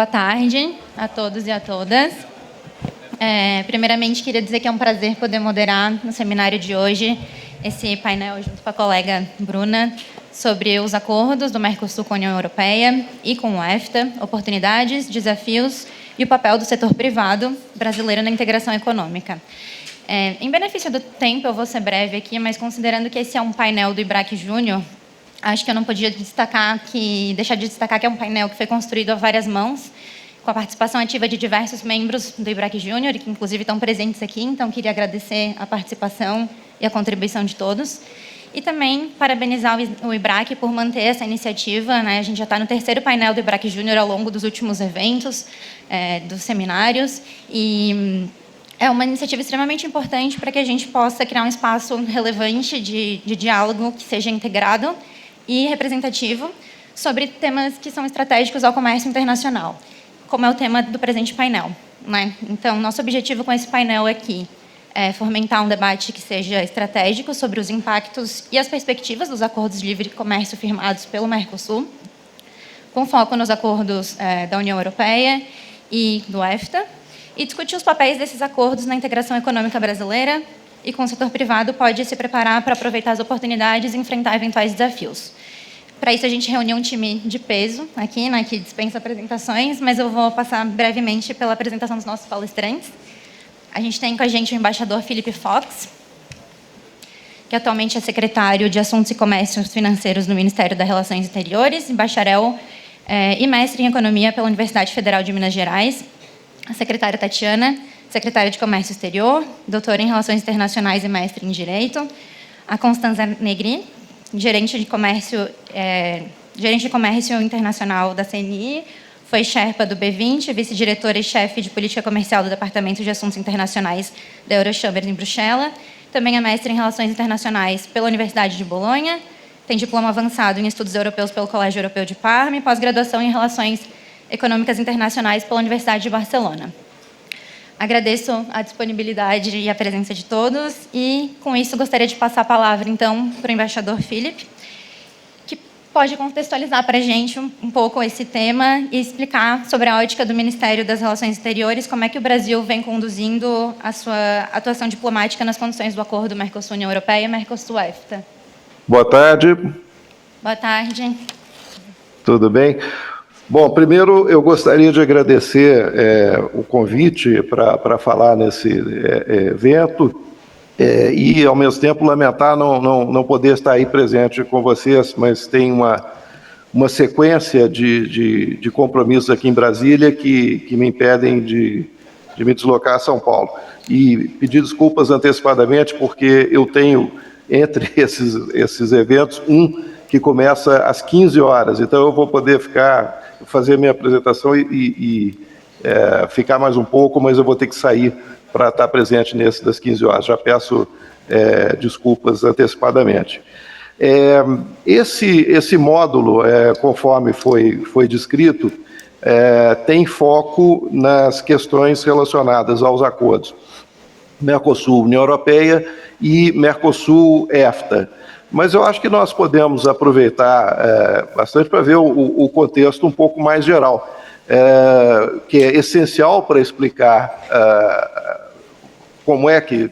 Boa tarde a todos e a todas. Primeiramente, queria dizer que é um prazer poder moderar no seminário de hoje esse painel junto com a colega Bruna sobre os acordos do Mercosul com a União Europeia e com o EFTA, oportunidades, desafios e o papel do setor privado brasileiro na integração econômica. Em benefício do tempo, eu vou ser breve aqui, mas considerando que esse é um painel do IBRAC Júnior, acho que eu não podia deixar de destacar que é um painel que foi construído a várias mãos, com a participação ativa de diversos membros do IBRAC Júnior, que inclusive estão presentes aqui, então queria agradecer a participação e a contribuição de todos. E também parabenizar o IBRAC por manter essa iniciativa, né? A gente já está no terceiro painel do IBRAC Júnior ao longo dos últimos eventos, dos seminários, e é uma iniciativa extremamente importante para que a gente possa criar um espaço relevante de diálogo que seja integrado e representativo sobre temas que são estratégicos ao comércio internacional, como é o tema do presente painel, né? Então, nosso objetivo com esse painel aqui é fomentar um debate que seja estratégico sobre os impactos e as perspectivas dos acordos de livre comércio firmados pelo Mercosul, com foco nos acordos da União Europeia e do EFTA, e discutir os papéis desses acordos na integração econômica brasileira e com o setor privado pode se preparar para aproveitar as oportunidades e enfrentar eventuais desafios. Para isso, a gente reuniu um time de peso aqui, né, que dispensa apresentações, mas eu vou passar brevemente pela apresentação dos nossos palestrantes. A gente tem com a gente o embaixador Philip Fox, que atualmente é secretário de Assuntos e Comércios Financeiros no Ministério das Relações Exteriores, bacharel e mestre em Economia pela Universidade Federal de Minas Gerais. A secretária Tatiana, secretária de Comércio Exterior, doutora em Relações Internacionais e mestre em Direito. A Constanza Negri, gerente de Comércio Internacional da CNI, foi Sherpa do B20, vice-diretora e chefe de Política Comercial do Departamento de Assuntos Internacionais da Eurochamber em Bruxelas. Também é mestre em Relações Internacionais pela Universidade de Bolonha, tem diploma avançado em Estudos Europeus pelo Colégio Europeu de Parma e pós-graduação em Relações Econômicas Internacionais pela Universidade de Barcelona. Agradeço a disponibilidade e a presença de todos e, com isso, gostaria de passar a palavra, então, para o embaixador Philip, que pode contextualizar para a gente um pouco esse tema e explicar sobre a ótica do Ministério das Relações Exteriores, como é que o Brasil vem conduzindo a sua atuação diplomática nas condições do acordo Mercosul-União Europeia e Mercosul-EFTA. Boa tarde. Boa tarde. Tudo bem? Bom, primeiro eu gostaria de agradecer o convite para falar nesse evento e, ao mesmo tempo, lamentar não poder estar aí presente com vocês, mas tem uma sequência de compromissos aqui em Brasília que me impedem de me deslocar a São Paulo. E pedir desculpas antecipadamente, porque eu tenho, entre esses eventos, que começa às 15 horas, então eu vou poder fazer minha apresentação e ficar mais um pouco, mas eu vou ter que sair para estar presente nesse das 15 horas. Já peço desculpas antecipadamente. Esse módulo, conforme foi descrito, tem foco nas questões relacionadas aos acordos Mercosul-União Europeia e Mercosul-EFTA. Mas eu acho que nós podemos aproveitar bastante para ver o contexto um pouco mais geral, que é essencial para explicar como é que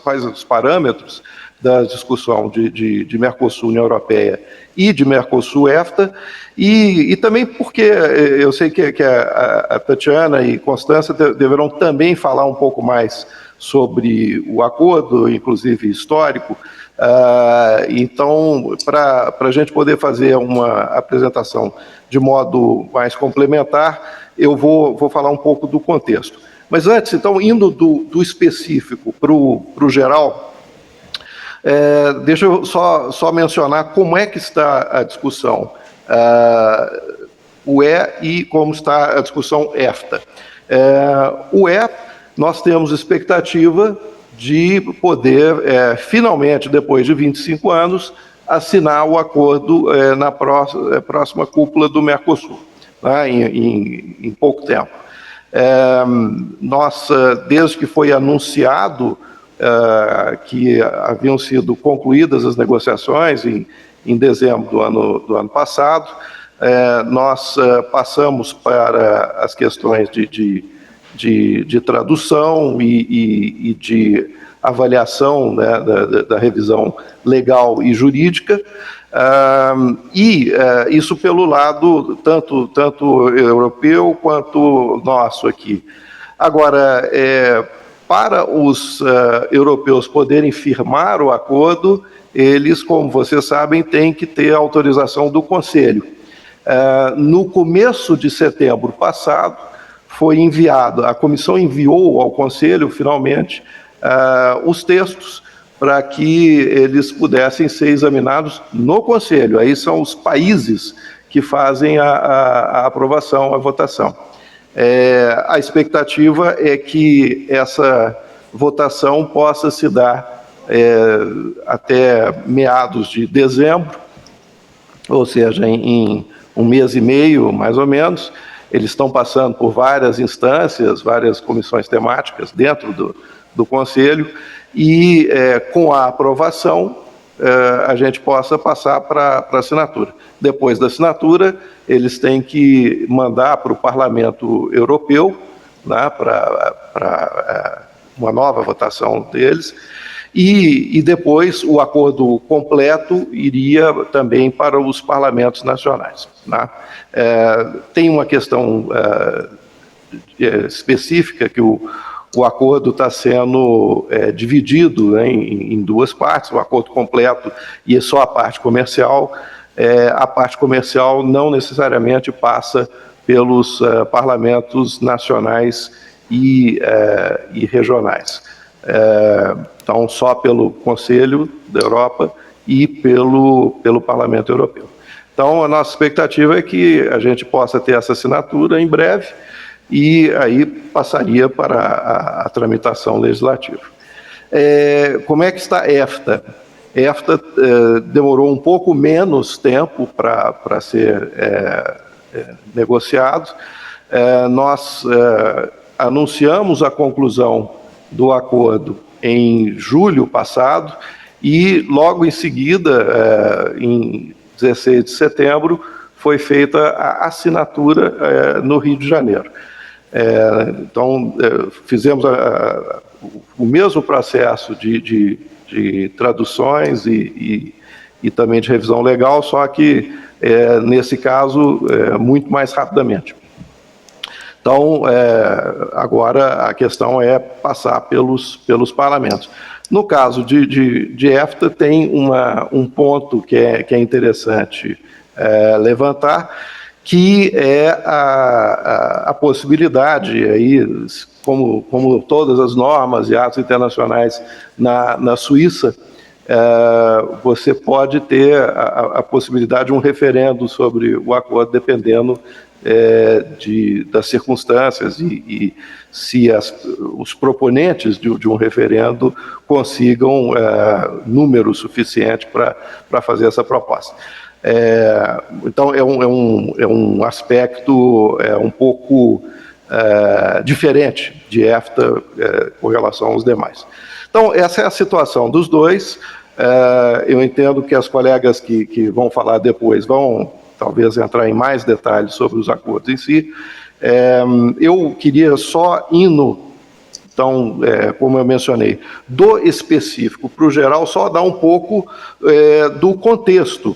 quais os parâmetros da discussão de Mercosul-União Europeia e de Mercosul-EFTA, e também porque eu sei que a Tatiana e Constança deverão também falar um pouco mais sobre o acordo, inclusive histórico. Então, para a gente poder fazer uma apresentação de modo mais complementar, eu vou falar um pouco do contexto. Mas antes, então, indo do específico para o geral, deixa eu só mencionar como é que está a discussão UE e como está a discussão EFTA. UE, nós temos expectativa de poder, finalmente, depois de 25 anos, assinar o acordo na próxima cúpula do Mercosul, né, em pouco tempo. Desde que foi anunciado que haviam sido concluídas as negociações em dezembro do ano passado, nós passamos para as questões de tradução e de avaliação, né, da revisão legal e jurídica, isso pelo lado tanto europeu quanto nosso aqui. Agora, para os europeus poderem firmar o acordo, eles, como vocês sabem, têm que ter autorização do Conselho. No começo de setembro passado, foi enviado, a comissão enviou ao Conselho, finalmente, os textos para que eles pudessem ser examinados no Conselho. Aí são os países que fazem a aprovação, a votação. A expectativa é que essa votação possa se dar até meados de dezembro, ou seja, em um mês e meio, mais ou menos. Eles estão passando por várias instâncias, várias comissões temáticas dentro do Conselho, e com a aprovação a gente possa passar para assinatura. Depois da assinatura, eles têm que mandar para o Parlamento Europeu, né, para uma nova votação deles, e depois o acordo completo iria também para os parlamentos nacionais, né? Tem uma questão específica que o acordo está sendo dividido, né, em duas partes, o acordo completo e só a parte comercial. A parte comercial não necessariamente passa pelos parlamentos nacionais e regionais. Então, só pelo Conselho da Europa e pelo Parlamento Europeu. Então, a nossa expectativa é que a gente possa ter essa assinatura em breve e aí passaria para a tramitação legislativa. Como é que está a EFTA? A EFTA demorou um pouco menos tempo para ser negociado. Nós anunciamos a conclusão do acordo em julho passado e logo em seguida, em 16 de setembro, foi feita a assinatura no Rio de Janeiro. Então, fizemos o mesmo processo de traduções e também de revisão legal, só que, nesse caso, muito mais rapidamente. Então, agora a questão é passar pelos parlamentos. No caso de EFTA, tem um ponto que é interessante levantar, que é a possibilidade, aí, como todas as normas e atos internacionais na Suíça, você pode ter a possibilidade de um referendo sobre o acordo, dependendo das circunstâncias e se os proponentes de um referendo consigam número suficiente para fazer essa proposta. Então, é um aspecto um pouco diferente de EFTA com relação aos demais. Então, essa é a situação dos dois. Eu entendo que as colegas que vão falar depois vão talvez entrar em mais detalhes sobre os acordos em si. Eu queria só então, como eu mencionei, do específico para o geral, só dar um pouco do contexto,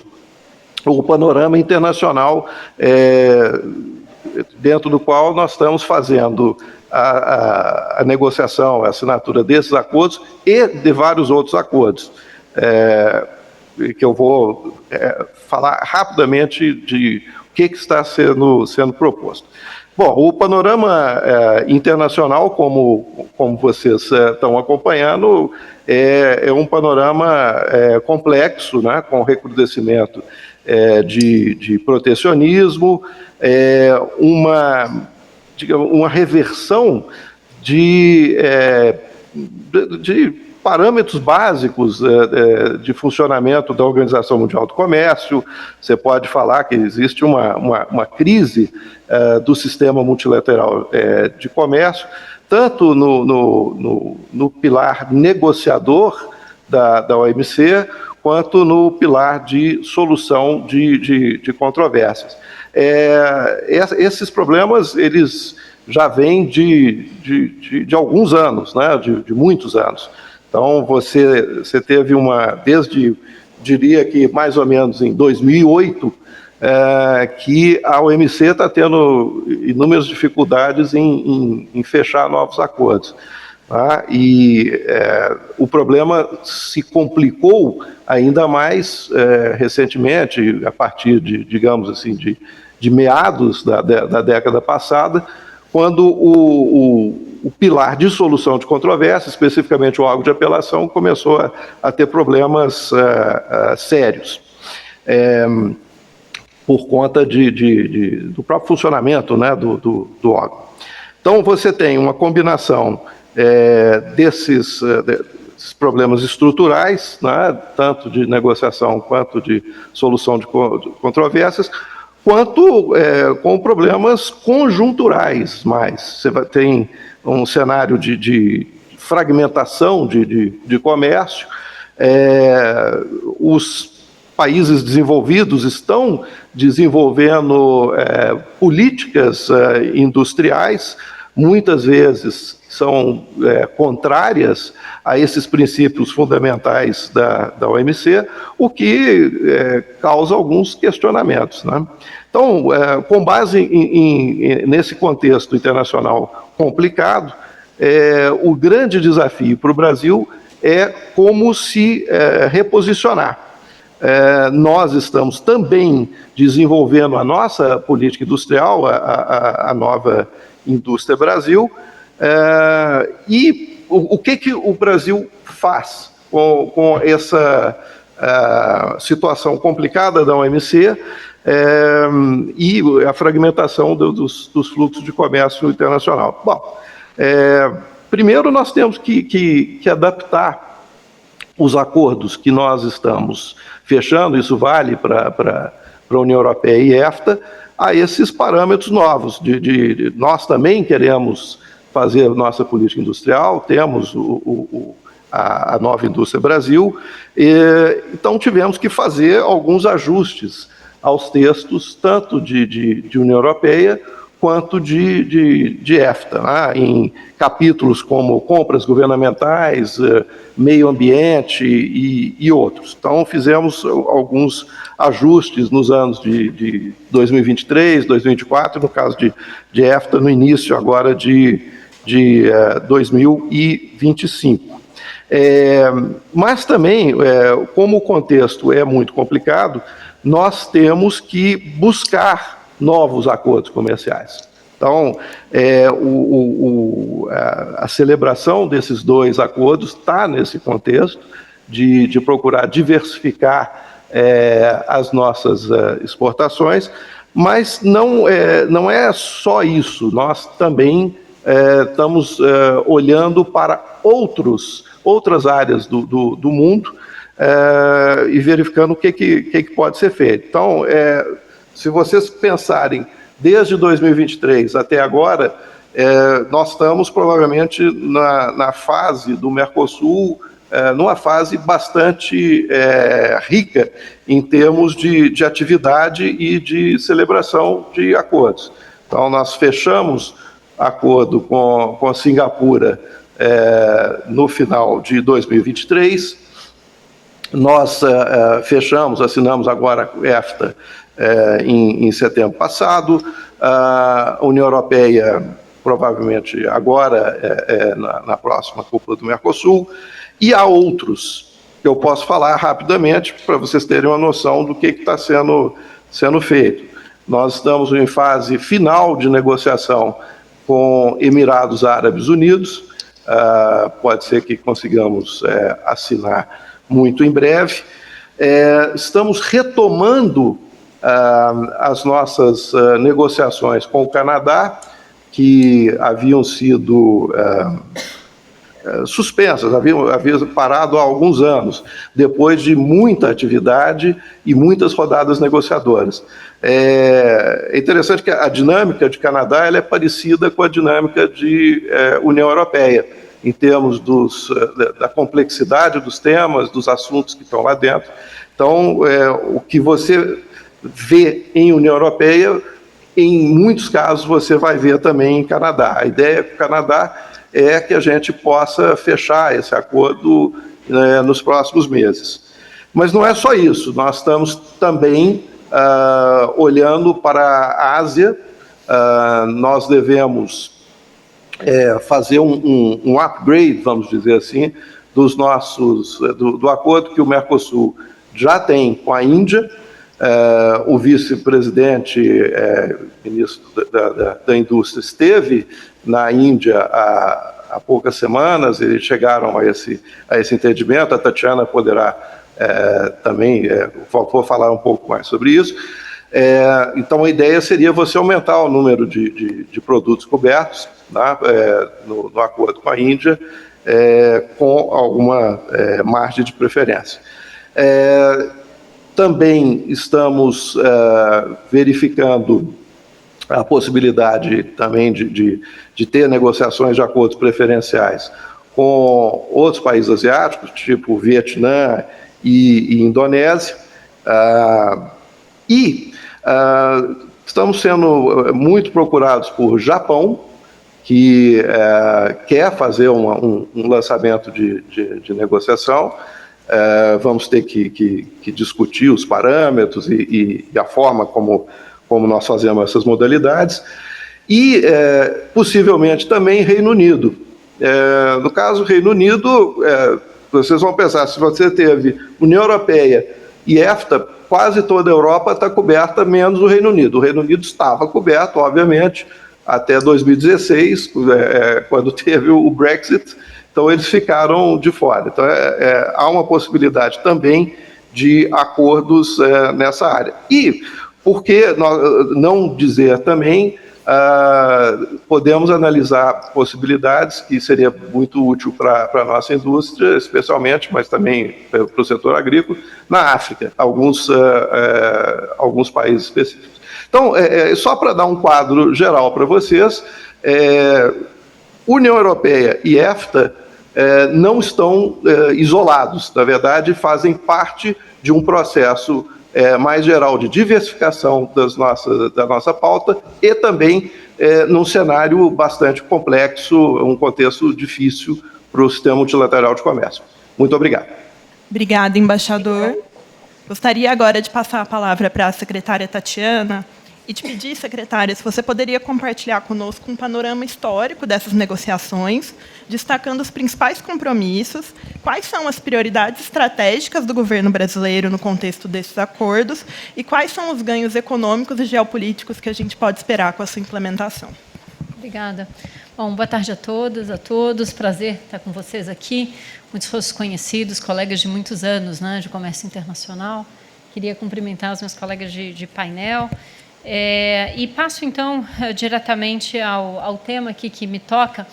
o panorama internacional dentro do qual nós estamos fazendo a negociação, a assinatura desses acordos e de vários outros acordos, que eu vou falar rapidamente de o que está sendo proposto. Bom, o panorama internacional, como vocês estão acompanhando, é um panorama complexo, né, com recrudescimento de protecionismo, uma reversão de parâmetros básicos de funcionamento da Organização Mundial do Comércio. Você pode falar que existe uma crise do sistema multilateral de comércio, tanto no pilar negociador da OMC, quanto no pilar de solução de controvérsias. Esses problemas, eles já vêm de alguns anos, né? de muitos anos. Então, você teve diria que mais ou menos em 2008, que a OMC está tendo inúmeras dificuldades em fechar novos acordos. Tá? E o problema se complicou ainda mais recentemente, a partir digamos assim, de meados da década passada, quando o pilar de solução de controvérsia, especificamente o órgão de apelação, começou a ter problemas sérios, por conta do próprio funcionamento, né, do órgão. Então, você tem uma combinação desses problemas estruturais, né, tanto de negociação quanto de solução de controvérsias, quanto com problemas conjunturais mais. Você tem um cenário de fragmentação de comércio, os países desenvolvidos estão desenvolvendo políticas industriais, muitas vezes são contrárias a esses princípios fundamentais da OMC, o que causa alguns questionamentos, né? Então, com base nesse contexto internacional complicado, o grande desafio para o Brasil é como se reposicionar. Nós estamos também desenvolvendo a nossa política industrial, a nova Indústria Brasil, e o que o Brasil faz com essa situação complicada da OMC e a fragmentação dos fluxos de comércio internacional? Bom, primeiro nós temos que adaptar os acordos que nós estamos fechando, isso vale para a União Europeia e EFTA, a esses parâmetros novos. Nós também queremos fazer nossa política industrial, temos a nova Indústria Brasil, então tivemos que fazer alguns ajustes aos textos, tanto de União Europeia quanto de EFTA, né? Em capítulos como compras governamentais, meio ambiente e outros. Então, fizemos alguns ajustes nos anos de 2023, 2024, no caso de EFTA, no início agora de 2025. Mas também, como o contexto é muito complicado, nós temos que buscar novos acordos comerciais. Então, a celebração desses dois acordos está nesse contexto de procurar diversificar as nossas exportações, mas não é só isso. Nós também estamos olhando para outras áreas do mundo e verificando o que pode ser feito. Então, se vocês pensarem desde 2023 até agora, nós estamos provavelmente na fase do Mercosul, numa fase bastante rica em termos de atividade e de celebração de acordos. Então, nós fechamos acordo com Singapura no final de 2023, nós assinamos agora a EFTA em setembro passado, a União Europeia provavelmente agora na próxima cúpula do Mercosul, e há outros que eu posso falar rapidamente para vocês terem uma noção do que está sendo feito. Nós estamos em fase final de negociação com Emirados Árabes Unidos, pode ser que consigamos assinar muito em breve. Estamos retomando as nossas negociações com o Canadá, que haviam sido suspensas, haviam parado há alguns anos, depois de muita atividade e muitas rodadas negociadoras. É interessante que a dinâmica de Canadá ela é parecida com a dinâmica de União Europeia, em termos da complexidade dos temas, dos assuntos que estão lá dentro. Então, o que você vê em União Europeia, em muitos casos você vai ver também em Canadá. A ideia com o Canadá é que a gente possa fechar esse acordo nos próximos meses. Mas não é só isso, nós estamos também olhando para a Ásia. Nós devemos fazer um upgrade, vamos dizer assim, do acordo que o Mercosul já tem com a Índia. O vice-presidente, ministro da Indústria, esteve na Índia há poucas semanas, eles chegaram a esse entendimento. A Tatiana poderá também falar um pouco mais sobre isso. Então, a ideia seria você aumentar o número de produtos cobertos, né, no acordo com a Índia, com alguma margem de preferência. Também estamos verificando a possibilidade também de ter negociações de acordos preferenciais com outros países asiáticos, tipo Vietnã e Indonésia. Estamos sendo muito procurados por Japão, que quer fazer um lançamento de negociação. Vamos ter que discutir os parâmetros e a forma como nós fazemos essas modalidades. E, possivelmente, também Reino Unido. No caso, Reino Unido, vocês vão pensar, se você teve União Europeia e EFTA, quase toda a Europa está coberta, menos o Reino Unido. O Reino Unido estava coberto, obviamente, até 2016, quando teve o Brexit, então eles ficaram de fora. Então, há uma possibilidade também de acordos nessa área. E, por que não dizer também, podemos analisar possibilidades que seria muito útil para a nossa indústria, especialmente, mas também para o setor agrícola, na África, alguns países específicos. Então, só para dar um quadro geral para vocês, União Europeia e EFTA não estão isolados, na verdade, fazem parte de um processo mais geral de diversificação da nossa pauta e também num cenário bastante complexo, um contexto difícil para o sistema multilateral de comércio. Muito obrigado. Obrigada, embaixador. Gostaria agora de passar a palavra para a secretária Tatiana e te pedir, secretária, se você poderia compartilhar conosco um panorama histórico dessas negociações, destacando os principais compromissos, quais são as prioridades estratégicas do governo brasileiro no contexto desses acordos e quais são os ganhos econômicos e geopolíticos que a gente pode esperar com a sua implementação. Obrigada. Bom, boa tarde a todas, a todos. Prazer estar com vocês aqui. Muitos rostos conhecidos, colegas de muitos anos, né, de comércio internacional. Queria cumprimentar os meus colegas de painel. E passo, então, diretamente ao tema aqui que me toca.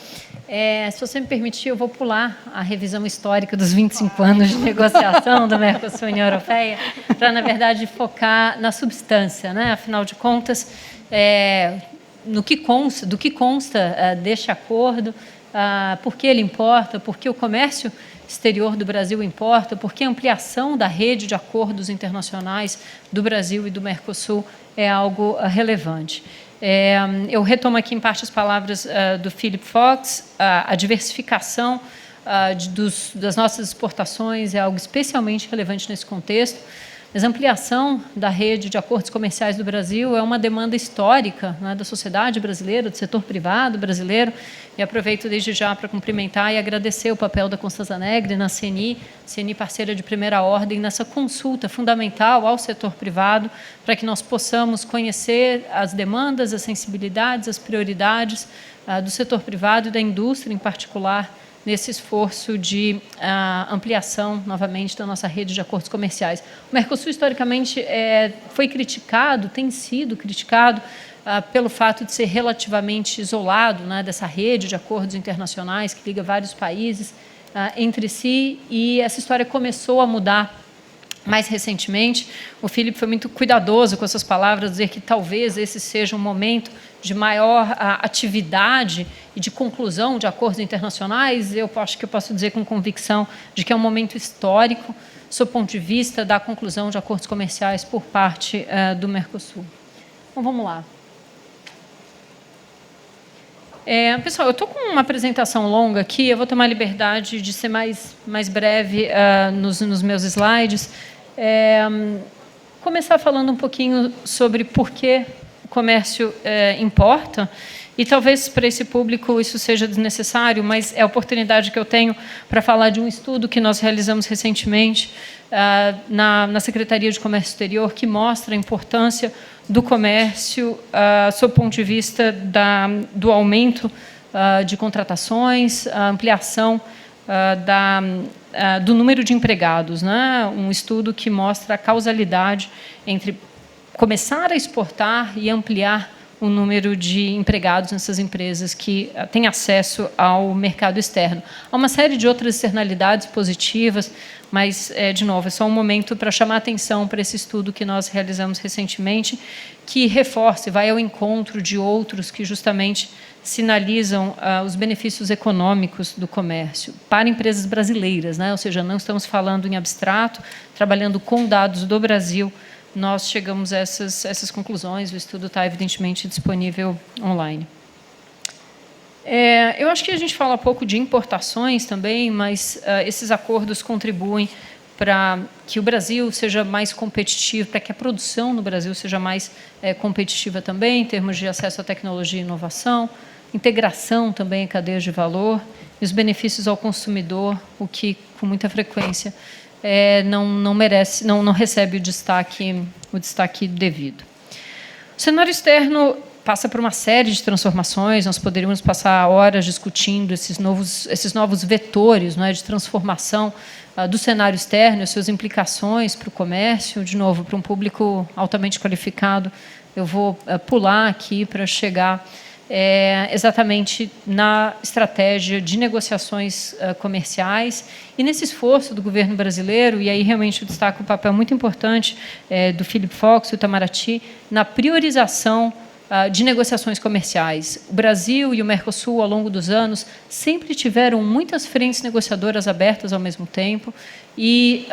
Se você me permitir, eu vou pular a revisão histórica dos 25 anos de negociação do Mercosul e União Europeia, para, na verdade, focar na substância, né? Afinal de contas, do que consta deste acordo, por que ele importa, por que o comércio exterior do Brasil importa, por que a ampliação da rede de acordos internacionais do Brasil e do Mercosul é algo relevante. Eu retomo aqui em parte as palavras do Philip Fox. A diversificação das nossas exportações é algo especialmente relevante nesse contexto, mas a ampliação da rede de acordos comerciais do Brasil é uma demanda histórica, né, da sociedade brasileira, do setor privado brasileiro, e aproveito desde já para cumprimentar e agradecer o papel da Constanza Negri na CNI parceira de primeira ordem, nessa consulta fundamental ao setor privado, para que nós possamos conhecer as demandas, as sensibilidades, as prioridades do setor privado e da indústria em particular, nesse esforço de ampliação, novamente, da nossa rede de acordos comerciais. O Mercosul, historicamente, foi criticado, tem sido criticado pelo fato de ser relativamente isolado, né, dessa rede de acordos internacionais que liga vários países entre si, e essa história começou a mudar Mais recentemente, o Filipe foi muito cuidadoso com essas palavras, dizer que talvez esse seja um momento de maior atividade e de conclusão de acordos internacionais. Eu acho que eu posso dizer com convicção de que é um momento histórico, sob o ponto de vista da conclusão de acordos comerciais por parte do Mercosul. Então, vamos lá. Pessoal, eu estou com uma apresentação longa aqui, eu vou tomar a liberdade de ser mais breve nos meus slides. Começar falando um pouquinho sobre por que o comércio importa, e talvez para esse público isso seja desnecessário, mas é a oportunidade que eu tenho para falar de um estudo que nós realizamos recentemente na Secretaria de Comércio Exterior, que mostra a importância do comércio sob o ponto de vista do aumento de contratações, a ampliação do número de empregados, né? Um estudo que mostra a causalidade entre começar a exportar e ampliar o número de empregados nessas empresas que têm acesso ao mercado externo. Há uma série de outras externalidades positivas, mas, de novo, é só um momento para chamar a atenção para esse estudo que nós realizamos recentemente, que reforça e vai ao encontro de outros que justamente sinalizam os benefícios econômicos do comércio para empresas brasileiras, né? Ou seja, não estamos falando em abstrato, trabalhando com dados do Brasil, nós chegamos a essas conclusões. O estudo está, evidentemente, disponível online. Eu acho que a gente fala pouco de importações também, mas esses acordos contribuem para que o Brasil seja mais competitivo, para que a produção no Brasil seja mais competitiva também, em termos de acesso à tecnologia e inovação, integração também em cadeias de valor, e os benefícios ao consumidor, o que, com muita frequência, não recebe o destaque devido. O cenário externo passa por uma série de transformações. Nós poderíamos passar horas discutindo esses novos vetores, não é, de transformação do cenário externo e suas implicações para o comércio. De novo, para um público altamente qualificado, eu vou pular aqui para chegar exatamente na estratégia de negociações comerciais e nesse esforço do governo brasileiro, e aí realmente eu destaco o papel muito importante do Philip Fox e do Itamaraty na priorização de negociações comerciais. O Brasil e o Mercosul, ao longo dos anos, sempre tiveram muitas frentes negociadoras abertas ao mesmo tempo, e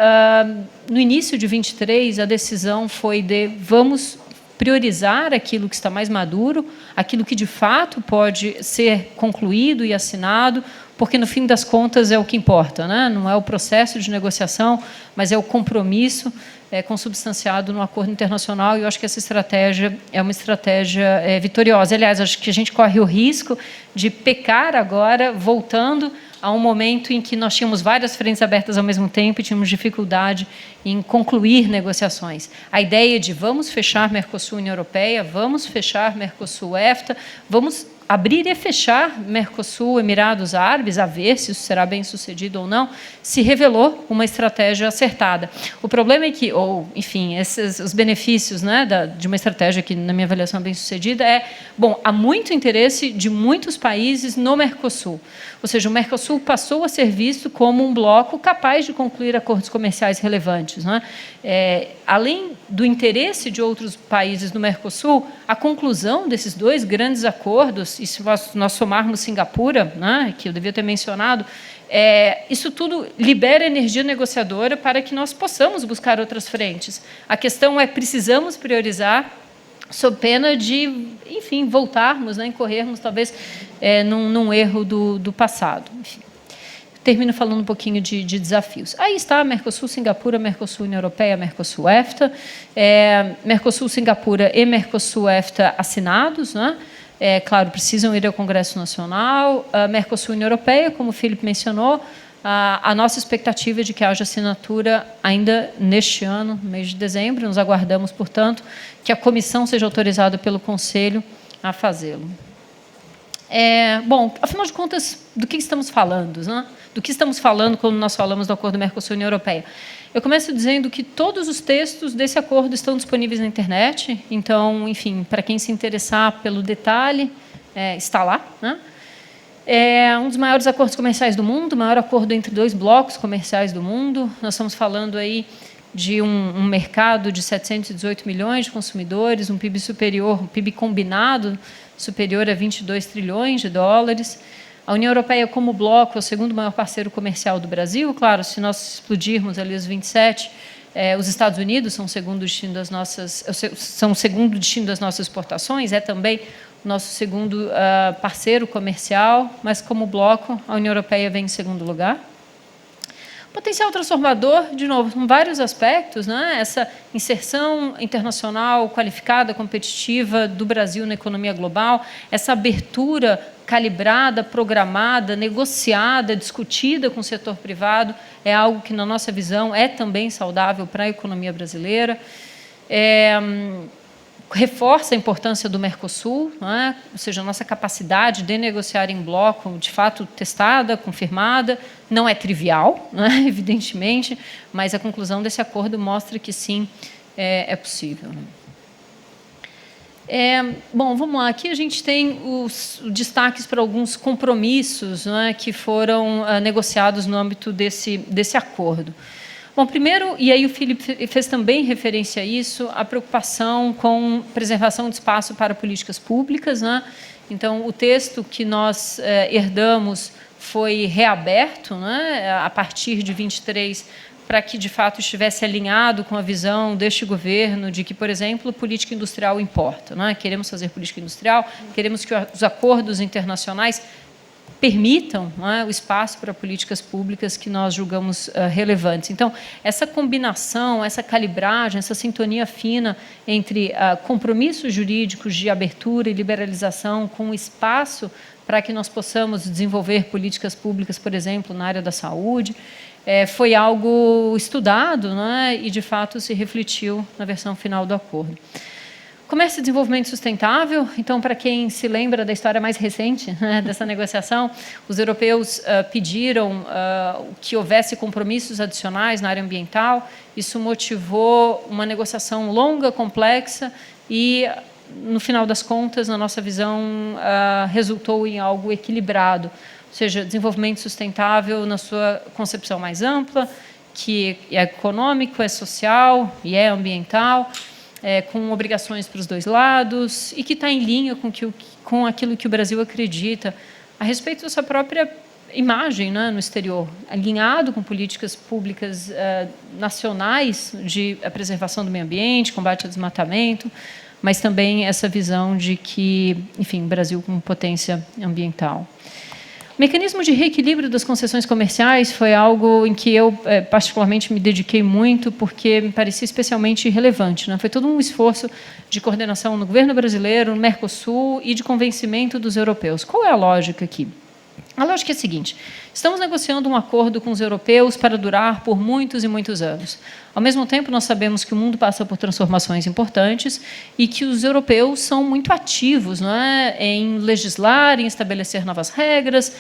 no início de 23 a decisão foi de vamos priorizar aquilo que está mais maduro, aquilo que de fato pode ser concluído e assinado, porque no fim das contas é o que importa, né? Não é o processo de negociação, mas é o compromisso consubstanciado no acordo internacional, e eu acho que essa estratégia é uma estratégia vitoriosa. Aliás, acho que a gente corre o risco de pecar agora, voltando a um momento em que nós tínhamos várias frentes abertas ao mesmo tempo e tínhamos dificuldade em concluir negociações. A ideia de vamos fechar Mercosul-União Europeia, vamos fechar Mercosul-EFTA, vamos abrir e fechar Mercosul-Emirados Árabes, a ver se isso será bem sucedido ou não, se revelou uma estratégia acertada. O problema é que, enfim, os benefícios, né, de uma estratégia que, na minha avaliação, é bem sucedida bom, há muito interesse de muitos países no Mercosul. Ou seja, o Mercosul passou a ser visto como um bloco capaz de concluir acordos comerciais relevantes, né? Além do interesse de outros países no Mercosul, a conclusão desses dois grandes acordos, e se nós somarmos Singapura, né, que eu devia ter mencionado, isso tudo libera energia negociadora para que nós possamos buscar outras frentes. A questão é, precisamos priorizar, sob pena de, enfim, voltarmos, né, incorrermos, talvez, num erro do passado. Enfim. Termino falando um pouquinho de desafios. Aí está Mercosul, Singapura, Mercosul, União Europeia, Mercosul, EFTA. Mercosul, Singapura e Mercosul, EFTA assinados, né? Claro, precisam ir ao Congresso Nacional. Mercosul, União Europeia, como o Filipe mencionou, a nossa expectativa é de que haja assinatura ainda neste ano, no mês de dezembro. Nos aguardamos, portanto, que a comissão seja autorizada pelo Conselho a fazê-lo. Bom, afinal de contas, do que estamos falando, né? Do que estamos falando quando nós falamos do Acordo Mercosul-União Europeia? Eu começo dizendo que todos os textos desse acordo estão disponíveis na internet, então, enfim, para quem se interessar pelo detalhe, está lá, né? É um dos maiores acordos comerciais do mundo, o maior acordo entre dois blocos comerciais do mundo. Nós estamos falando aí de um mercado de 718 milhões de consumidores, um PIB superior, um PIB combinado superior a 22 trilhões de dólares. A União Europeia, como bloco, é o segundo maior parceiro comercial do Brasil. Claro, se nós explodirmos ali os 27, os Estados Unidos são o segundo destino das nossas exportações, é também o nosso segundo parceiro comercial, mas como bloco, a União Europeia vem em segundo lugar. Potencial transformador, de novo, em vários aspectos, né? Essa inserção internacional qualificada, competitiva do Brasil na economia global, essa abertura calibrada, programada, negociada, discutida com o setor privado, é algo que, na nossa visão, é também saudável para a economia brasileira. Reforça a importância do Mercosul, né? Ou seja, a nossa capacidade de negociar em bloco, de fato testada, confirmada, não é trivial, né? Evidentemente, mas a conclusão desse acordo mostra que sim, é possível. Bom, vamos lá. Aqui a gente tem os destaques para alguns compromissos, né, que foram negociados no âmbito desse acordo. Bom, primeiro, e aí o Felipe fez também referência a isso, a preocupação com preservação de espaço para políticas públicas, né? Então, o texto que nós herdamos foi reaberto, né, a partir de 23, para que, de fato, estivesse alinhado com a visão deste governo de que, por exemplo, política industrial importa, né? Queremos fazer política industrial, queremos que os acordos internacionais permitam, né, o espaço para políticas públicas que nós julgamos relevantes. Então, essa combinação, essa calibragem, essa sintonia fina entre compromissos jurídicos de abertura e liberalização com espaço para que nós possamos desenvolver políticas públicas, por exemplo, na área da saúde, foi algo estudado, né, e, de fato, se refletiu na versão final do acordo. Comércio e desenvolvimento sustentável. Então, para quem se lembra da história mais recente, né, dessa negociação, os europeus pediram que houvesse compromissos adicionais na área ambiental. Isso motivou uma negociação longa, complexa e, no final das contas, na nossa visão, resultou em algo equilibrado. Ou seja, desenvolvimento sustentável na sua concepção mais ampla, que é econômico, é social e é ambiental, com obrigações para os dois lados e que está em linha com aquilo que o Brasil acredita a respeito da sua própria imagem, né, no exterior, alinhado com políticas públicas nacionais de preservação do meio ambiente, combate ao desmatamento, mas também essa visão de que, enfim, o Brasil como potência ambiental. O mecanismo de reequilíbrio das concessões comerciais foi algo em que eu, particularmente, me dediquei muito, porque me parecia especialmente relevante, né? Foi todo um esforço de coordenação no governo brasileiro, no Mercosul, e de convencimento dos europeus. Qual é a lógica aqui? A lógica é a seguinte: estamos negociando um acordo com os europeus para durar por muitos e muitos anos. Ao mesmo tempo, nós sabemos que o mundo passa por transformações importantes e que os europeus são muito ativos, não é, em legislar, em estabelecer novas regras,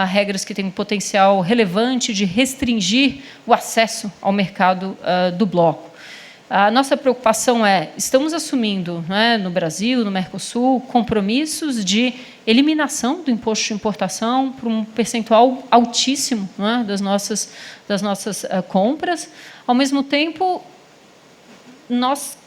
regras que têm um potencial relevante de restringir o acesso ao mercado do bloco. A nossa preocupação estamos assumindo, né, no Brasil, no Mercosul, compromissos de eliminação do imposto de importação para um percentual altíssimo, né, das nossas compras. Ao mesmo tempo, nós,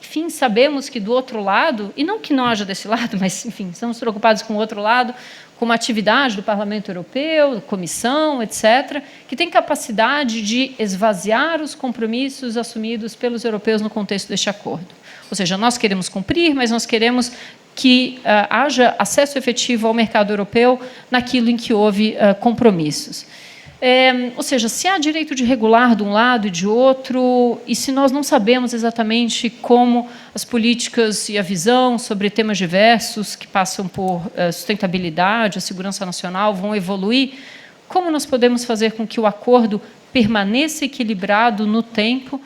enfim, sabemos que do outro lado, e não que não haja desse lado, mas, enfim, estamos preocupados com o outro lado, com uma atividade do Parlamento Europeu, Comissão, etc., que tem capacidade de esvaziar os compromissos assumidos pelos europeus no contexto deste acordo. Ou seja, nós queremos cumprir, mas nós queremos que haja acesso efetivo ao mercado europeu naquilo em que houve compromissos. Ou seja, se há direito de regular de um lado e de outro, e se nós não sabemos exatamente como as políticas e a visão sobre temas diversos que passam por sustentabilidade, a segurança nacional vão evoluir, como nós podemos fazer com que o acordo permaneça equilibrado no tempo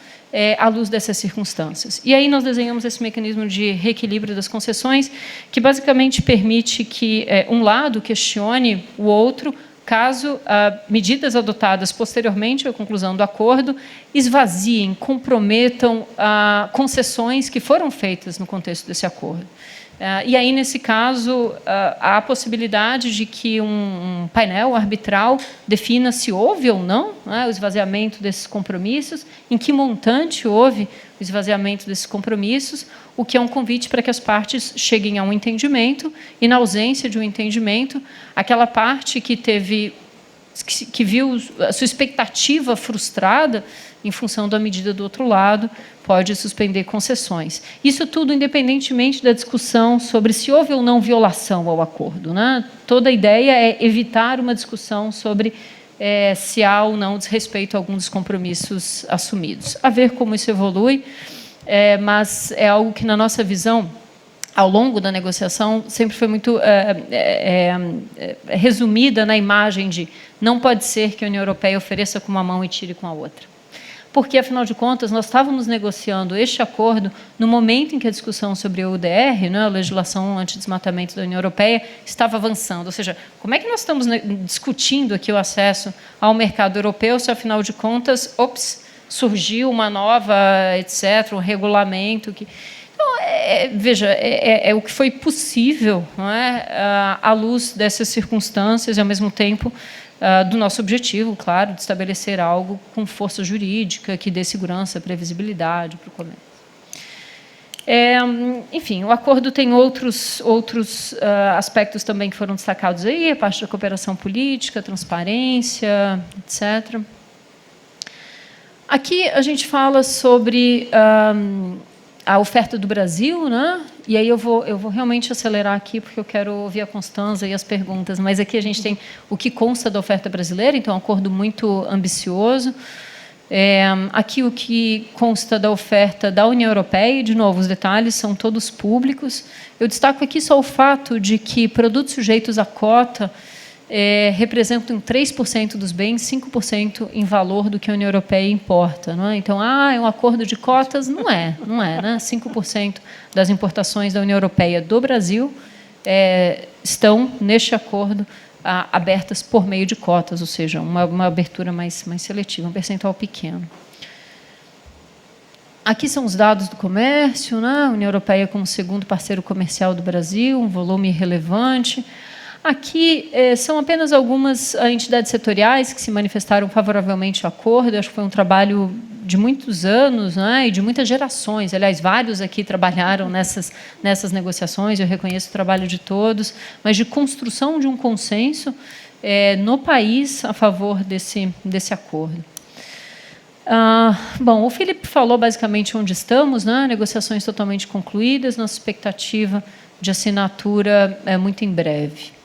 à luz dessas circunstâncias? E aí nós desenhamos esse mecanismo de reequilíbrio das concessões, que basicamente permite que um lado questione o outro, caso medidas adotadas posteriormente à conclusão do acordo esvaziem, comprometam concessões que foram feitas no contexto desse acordo. E aí, nesse caso, há a possibilidade de que um painel arbitral defina se houve ou não, né, o esvaziamento desses compromissos, em que montante houve o esvaziamento desses compromissos, o que é um convite para que as partes cheguem a um entendimento, e, na ausência de um entendimento, aquela parte que viu a sua expectativa frustrada em função da medida do outro lado, pode suspender concessões. Isso tudo independentemente da discussão sobre se houve ou não violação ao acordo, né? Toda a ideia é evitar uma discussão sobre se há ou não desrespeito a algum dos compromissos assumidos. A ver como isso evolui, mas é algo que, na nossa visão, ao longo da negociação, sempre foi muito resumida na imagem de não pode ser que a União Europeia ofereça com uma mão e tire com a outra. Porque, afinal de contas, nós estávamos negociando este acordo no momento em que a discussão sobre a UDR, né, a legislação antidesmatamento da União Europeia, estava avançando. Ou seja, como é que nós estamos discutindo aqui o acesso ao mercado europeu se, afinal de contas, surgiu uma nova, etc., um regulamento que... Então, veja, é o que foi possível, não é, à luz dessas circunstâncias e, ao mesmo tempo, do nosso objetivo, claro, de estabelecer algo com força jurídica que dê segurança, previsibilidade para o comércio. Enfim, o acordo tem outros aspectos também que foram destacados aí, a parte da cooperação política, transparência, etc. Aqui a gente fala sobre a oferta do Brasil, né? E aí eu vou realmente acelerar aqui, porque eu quero ouvir a Constanza e as perguntas, mas aqui a gente tem o que consta da oferta brasileira, então é um acordo muito ambicioso. Aqui o que consta da oferta da União Europeia, e, de novo, os detalhes são todos públicos. Eu destaco aqui só o fato de que produtos sujeitos à cota representam 3% dos bens, 5% em valor do que a União Europeia importa. Não é? Então, é um acordo de cotas? Não é, né? 5% das importações da União Europeia do Brasil estão, neste acordo, abertas por meio de cotas, ou seja, uma abertura mais seletiva, um percentual pequeno. Aqui são os dados do comércio, né? A União Europeia como segundo parceiro comercial do Brasil, um volume relevante. Aqui são apenas algumas entidades setoriais que se manifestaram favoravelmente ao acordo. Acho que foi um trabalho de muitos anos, né, e de muitas gerações. Aliás, vários aqui trabalharam nessas negociações, eu reconheço o trabalho de todos, mas de construção de um consenso no país a favor desse acordo. Bom, o Felipe falou basicamente onde estamos, né, negociações totalmente concluídas, nossa expectativa de assinatura muito em breve.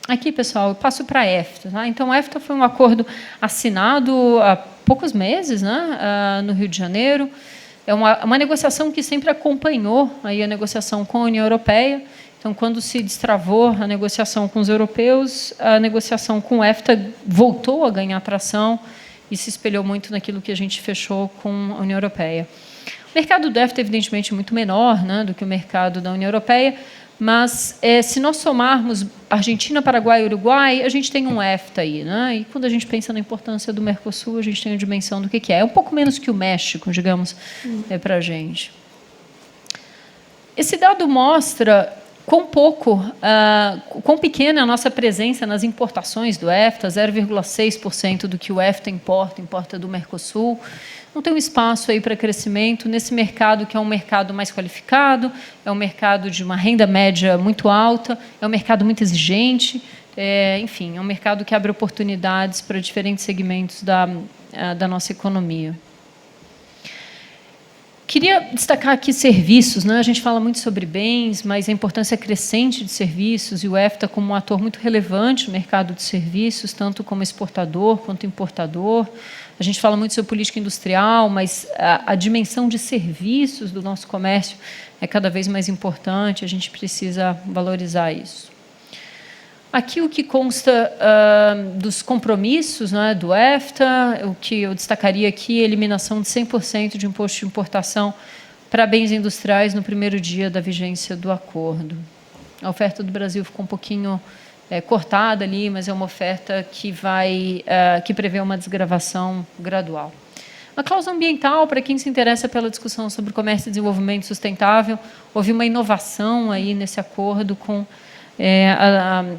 Aqui, pessoal, eu passo para a EFTA. Tá? Então, a EFTA foi um acordo assinado há poucos meses, né, no Rio de Janeiro. É uma negociação que sempre acompanhou aí a negociação com a União Europeia. Então, quando se destravou a negociação com os europeus, a negociação com a EFTA voltou a ganhar tração e se espelhou muito naquilo que a gente fechou com a União Europeia. O mercado do EFTA, evidentemente, é muito menor, né, do que o mercado da União Europeia, mas se nós somarmos Argentina, Paraguai e Uruguai, a gente tem um EFTA aí, né? E quando a gente pensa na importância do Mercosul, a gente tem a dimensão do que é. É um pouco menos que o México, digamos, para a gente. Esse dado mostra quão pequena é a nossa presença nas importações do EFTA, 0,6% do que o EFTA importa do Mercosul. Não tem um espaço aí para crescimento nesse mercado que é um mercado mais qualificado, é um mercado de uma renda média muito alta, é um mercado muito exigente, enfim, é um mercado que abre oportunidades para diferentes segmentos da nossa economia. Queria destacar aqui serviços, né? A gente fala muito sobre bens, mas a importância crescente de serviços e o EFTA como um ator muito relevante no mercado de serviços, tanto como exportador quanto importador. A gente fala muito sobre política industrial, mas a dimensão de serviços do nosso comércio é cada vez mais importante, a gente precisa valorizar isso. Aqui o que consta dos compromissos, né, do EFTA, o que eu destacaria aqui é a eliminação de 100% de imposto de importação para bens industriais no primeiro dia da vigência do acordo. A oferta do Brasil ficou um pouquinho cortada ali, mas é uma oferta que prevê uma desgravação gradual. Uma cláusula ambiental, para quem se interessa pela discussão sobre comércio e desenvolvimento sustentável, houve uma inovação aí nesse acordo com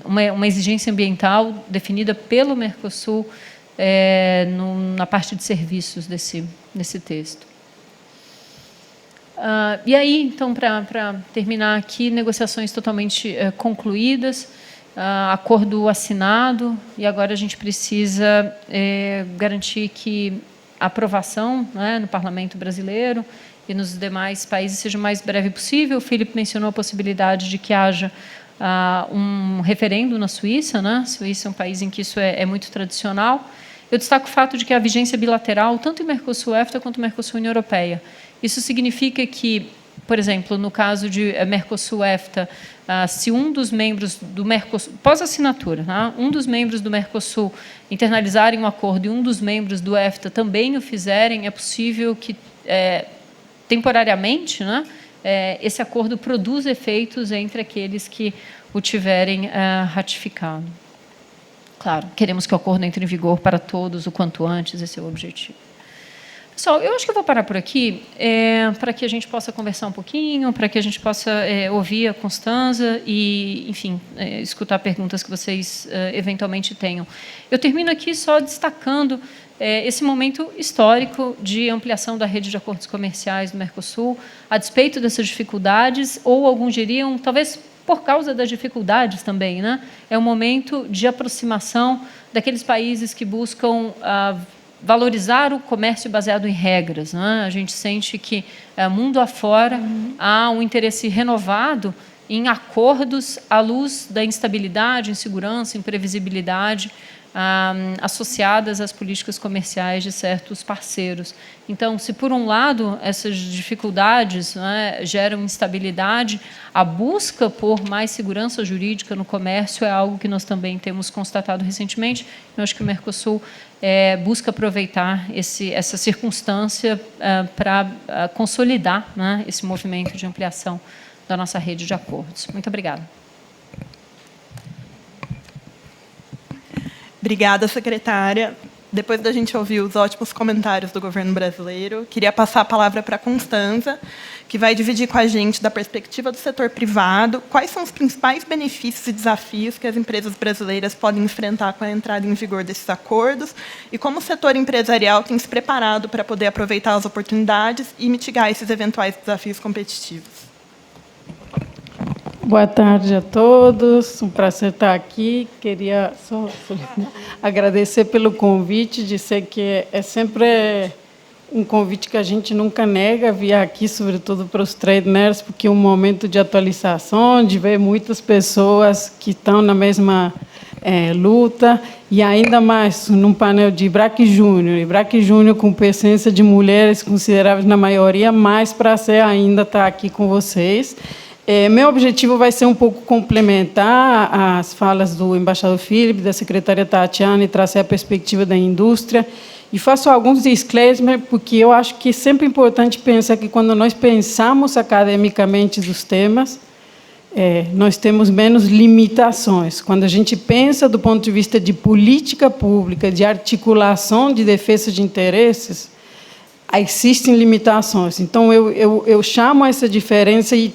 uma exigência ambiental definida pelo Mercosul na parte de serviços desse texto. E aí, então, para terminar aqui, negociações totalmente concluídas, acordo assinado, e agora a gente precisa garantir que a aprovação, né, no Parlamento brasileiro e nos demais países seja o mais breve possível. O Filipe mencionou a possibilidade de que haja um referendo na Suíça, né? A Suíça é um país em que isso é muito tradicional. Eu destaco o fato de que a vigência bilateral, tanto em Mercosul-EFTA quanto Mercosul-União Europeia. Isso significa que, por exemplo, no caso de Mercosul-EFTA, se um dos membros do Mercosul, pós-assinatura, tá? Um dos membros do Mercosul internalizarem um acordo e um dos membros do EFTA também o fizerem, é possível que, temporariamente, né, esse acordo produza efeitos entre aqueles que o tiverem ratificado. Claro, queremos que o acordo entre em vigor para todos o quanto antes, esse é o objetivo. Pessoal, eu acho que eu vou parar por aqui para que a gente possa conversar um pouquinho, para que a gente possa ouvir a Constanza e, enfim, escutar perguntas que vocês eventualmente tenham. Eu termino aqui só destacando esse momento histórico de ampliação da rede de acordos comerciais do Mercosul, a despeito dessas dificuldades, ou alguns diriam, talvez por causa das dificuldades também, né? É um momento de aproximação daqueles países que buscam valorizar o comércio baseado em regras, né? A gente sente que, mundo afora, há um interesse renovado em acordos à luz da instabilidade, insegurança, imprevisibilidade associadas às políticas comerciais de certos parceiros. Então, se por um lado essas dificuldades, né, geram instabilidade, a busca por mais segurança jurídica no comércio é algo que nós também temos constatado recentemente. Eu acho que o Mercosul busca aproveitar essa circunstância para consolidar, né, esse movimento de ampliação da nossa rede de acordos. Muito obrigada. Obrigada, secretária. Depois da gente ouvir os ótimos comentários do governo brasileiro, queria passar a palavra para a Constanza, que vai dividir com a gente, da perspectiva do setor privado, quais são os principais benefícios e desafios que as empresas brasileiras podem enfrentar com a entrada em vigor desses acordos e como o setor empresarial tem se preparado para poder aproveitar as oportunidades e mitigar esses eventuais desafios competitivos. Boa tarde a todos, um prazer estar aqui. Queria só agradecer pelo convite, dizer que é sempre um convite que a gente nunca nega vir aqui, sobretudo para os trainers, porque é um momento de atualização, de ver muitas pessoas que estão na mesma luta, e ainda mais num painel de IBRAC Júnior. IBRAC Júnior com presença de mulheres consideráveis na maioria, mais prazer ainda estar aqui com vocês. Meu objetivo vai ser um pouco complementar as falas do embaixador Filipe, da secretária Tatiana, e trazer a perspectiva da indústria. E faço alguns disclaimers, porque eu acho que é sempre importante pensar que, quando nós pensamos academicamente dos temas, nós temos menos limitações. Quando a gente pensa do ponto de vista de política pública, de articulação de defesa de interesses, existem limitações. Então, eu chamo essa diferença e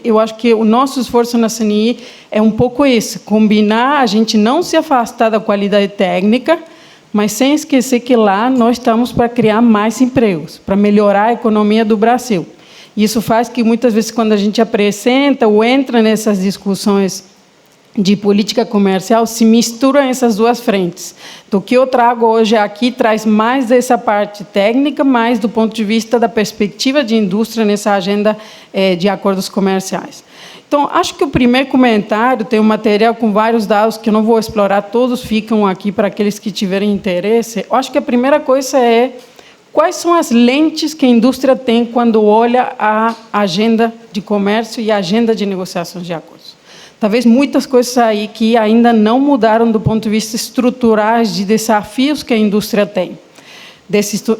eu acho que o nosso esforço na CNI é um pouco esse, combinar, a gente não se afastar da qualidade técnica, mas sem esquecer que lá nós estamos para criar mais empregos, para melhorar a economia do Brasil. Isso faz que, muitas vezes, quando a gente apresenta ou entra nessas discussões de política comercial, se misturam essas duas frentes. Então, o que eu trago hoje aqui traz mais dessa parte técnica, mais do ponto de vista da perspectiva de indústria nessa agenda de acordos comerciais. Então, acho que o primeiro comentário, tem um material com vários dados que eu não vou explorar, todos ficam aqui para aqueles que tiverem interesse. Eu acho que a primeira coisa é quais são as lentes que a indústria tem quando olha a agenda de comércio e a agenda de negociações de acordos. Talvez muitas coisas aí que ainda não mudaram do ponto de vista estrutural de desafios que a indústria tem.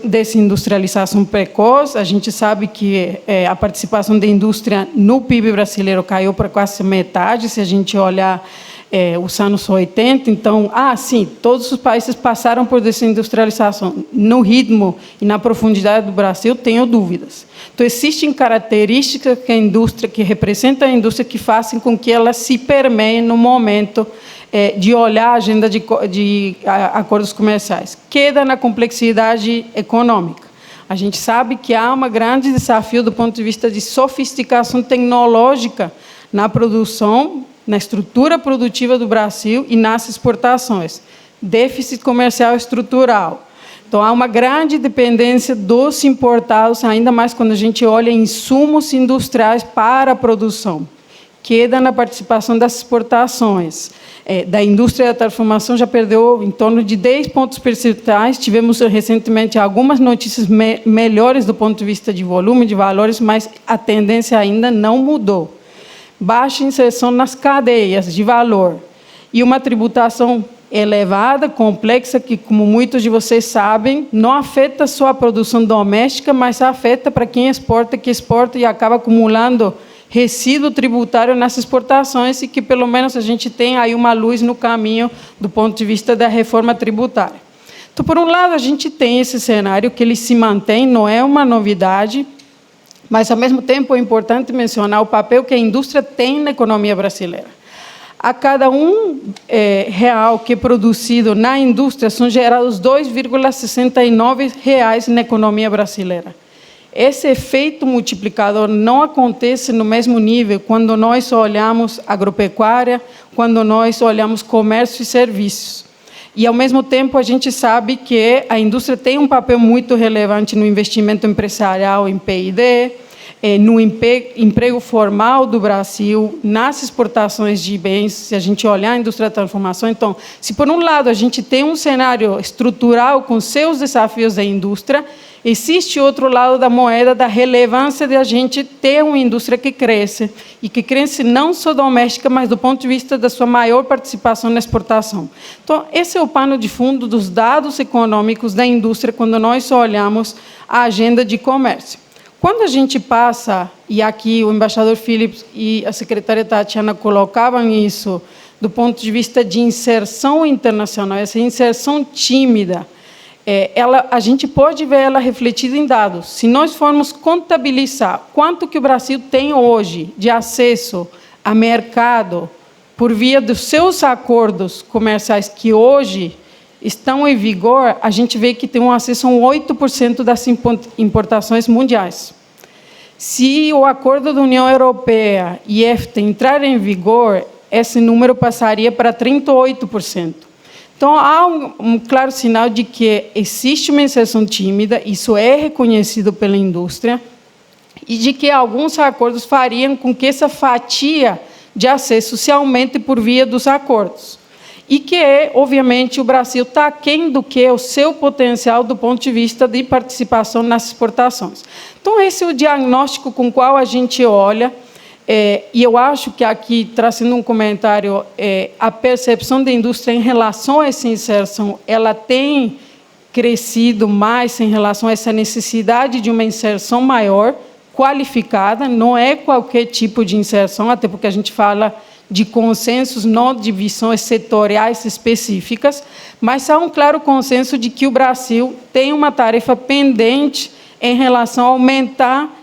Desindustrialização precoce, a gente sabe que a participação da indústria no PIB brasileiro caiu para quase metade, se a gente olhar os anos 80. Então, sim, todos os países passaram por desindustrialização. No ritmo e na profundidade do Brasil, tenho dúvidas. Então, existem características que representam a indústria que fazem com que ela se permeie no momento de olhar a agenda de acordos comerciais. Queda na complexidade econômica. A gente sabe que há um grande desafio do ponto de vista de sofisticação tecnológica na produção, na estrutura produtiva do Brasil e nas exportações. Déficit comercial estrutural. Então, há uma grande dependência dos importados, ainda mais quando a gente olha insumos industriais para a produção. Queda na participação das exportações. Da indústria da transformação já perdeu em torno de 10 pontos percentuais. Tivemos recentemente algumas notícias melhores do ponto de vista de volume, de valores, mas a tendência ainda não mudou. Baixa inserção nas cadeias de valor e uma tributação elevada, complexa, que, como muitos de vocês sabem, não afeta só a produção doméstica, mas afeta para quem exporta, que exporta e acaba acumulando resíduo tributário nas exportações e que, pelo menos, a gente tem aí uma luz no caminho do ponto de vista da reforma tributária. Então, por um lado, a gente tem esse cenário que ele se mantém, não é uma novidade, mas, ao mesmo tempo, é importante mencionar o papel que a indústria tem na economia brasileira. A cada R$1 que é produzido na indústria, são gerados R$2,69 na economia brasileira. Esse efeito multiplicador não acontece no mesmo nível quando nós olhamos agropecuária, quando nós olhamos comércio e serviços. E, ao mesmo tempo, a gente sabe que a indústria tem um papel muito relevante no investimento empresarial em P&D, no emprego formal do Brasil, nas exportações de bens, se a gente olhar a indústria da transformação. Então, se por um lado a gente tem um cenário estrutural com seus desafios da indústria, existe outro lado da moeda da relevância de a gente ter uma indústria que cresce, e que cresce não só doméstica, mas do ponto de vista da sua maior participação na exportação. Então, esse é o pano de fundo dos dados econômicos da indústria quando nós olhamos a agenda de comércio. Quando a gente passa, e aqui o embaixador Philips e a secretária Tatiana colocavam isso, do ponto de vista de inserção internacional, essa inserção tímida, a gente pode ver ela refletida em dados. Se nós formos contabilizar quanto que o Brasil tem hoje de acesso a mercado por via dos seus acordos comerciais que hoje estão em vigor, a gente vê que tem um acesso a 8% das importações mundiais. Se o acordo da União Europeia e EFTA entrar em vigor, esse número passaria para 38%. Então, há um claro sinal de que existe uma inserção tímida, isso é reconhecido pela indústria, e de que alguns acordos fariam com que essa fatia de acesso se aumente por via dos acordos. E que, obviamente, o Brasil está aquém do que o seu potencial do ponto de vista de participação nas exportações. Então, esse é o diagnóstico com o qual a gente olha, e eu acho que aqui, trazendo um comentário, a percepção da indústria em relação a essa inserção, ela tem crescido mais em relação a essa necessidade de uma inserção maior, qualificada, não é qualquer tipo de inserção, até porque a gente fala de consensos, não de visões setoriais específicas, mas há um claro consenso de que o Brasil tem uma tarefa pendente em relação a aumentar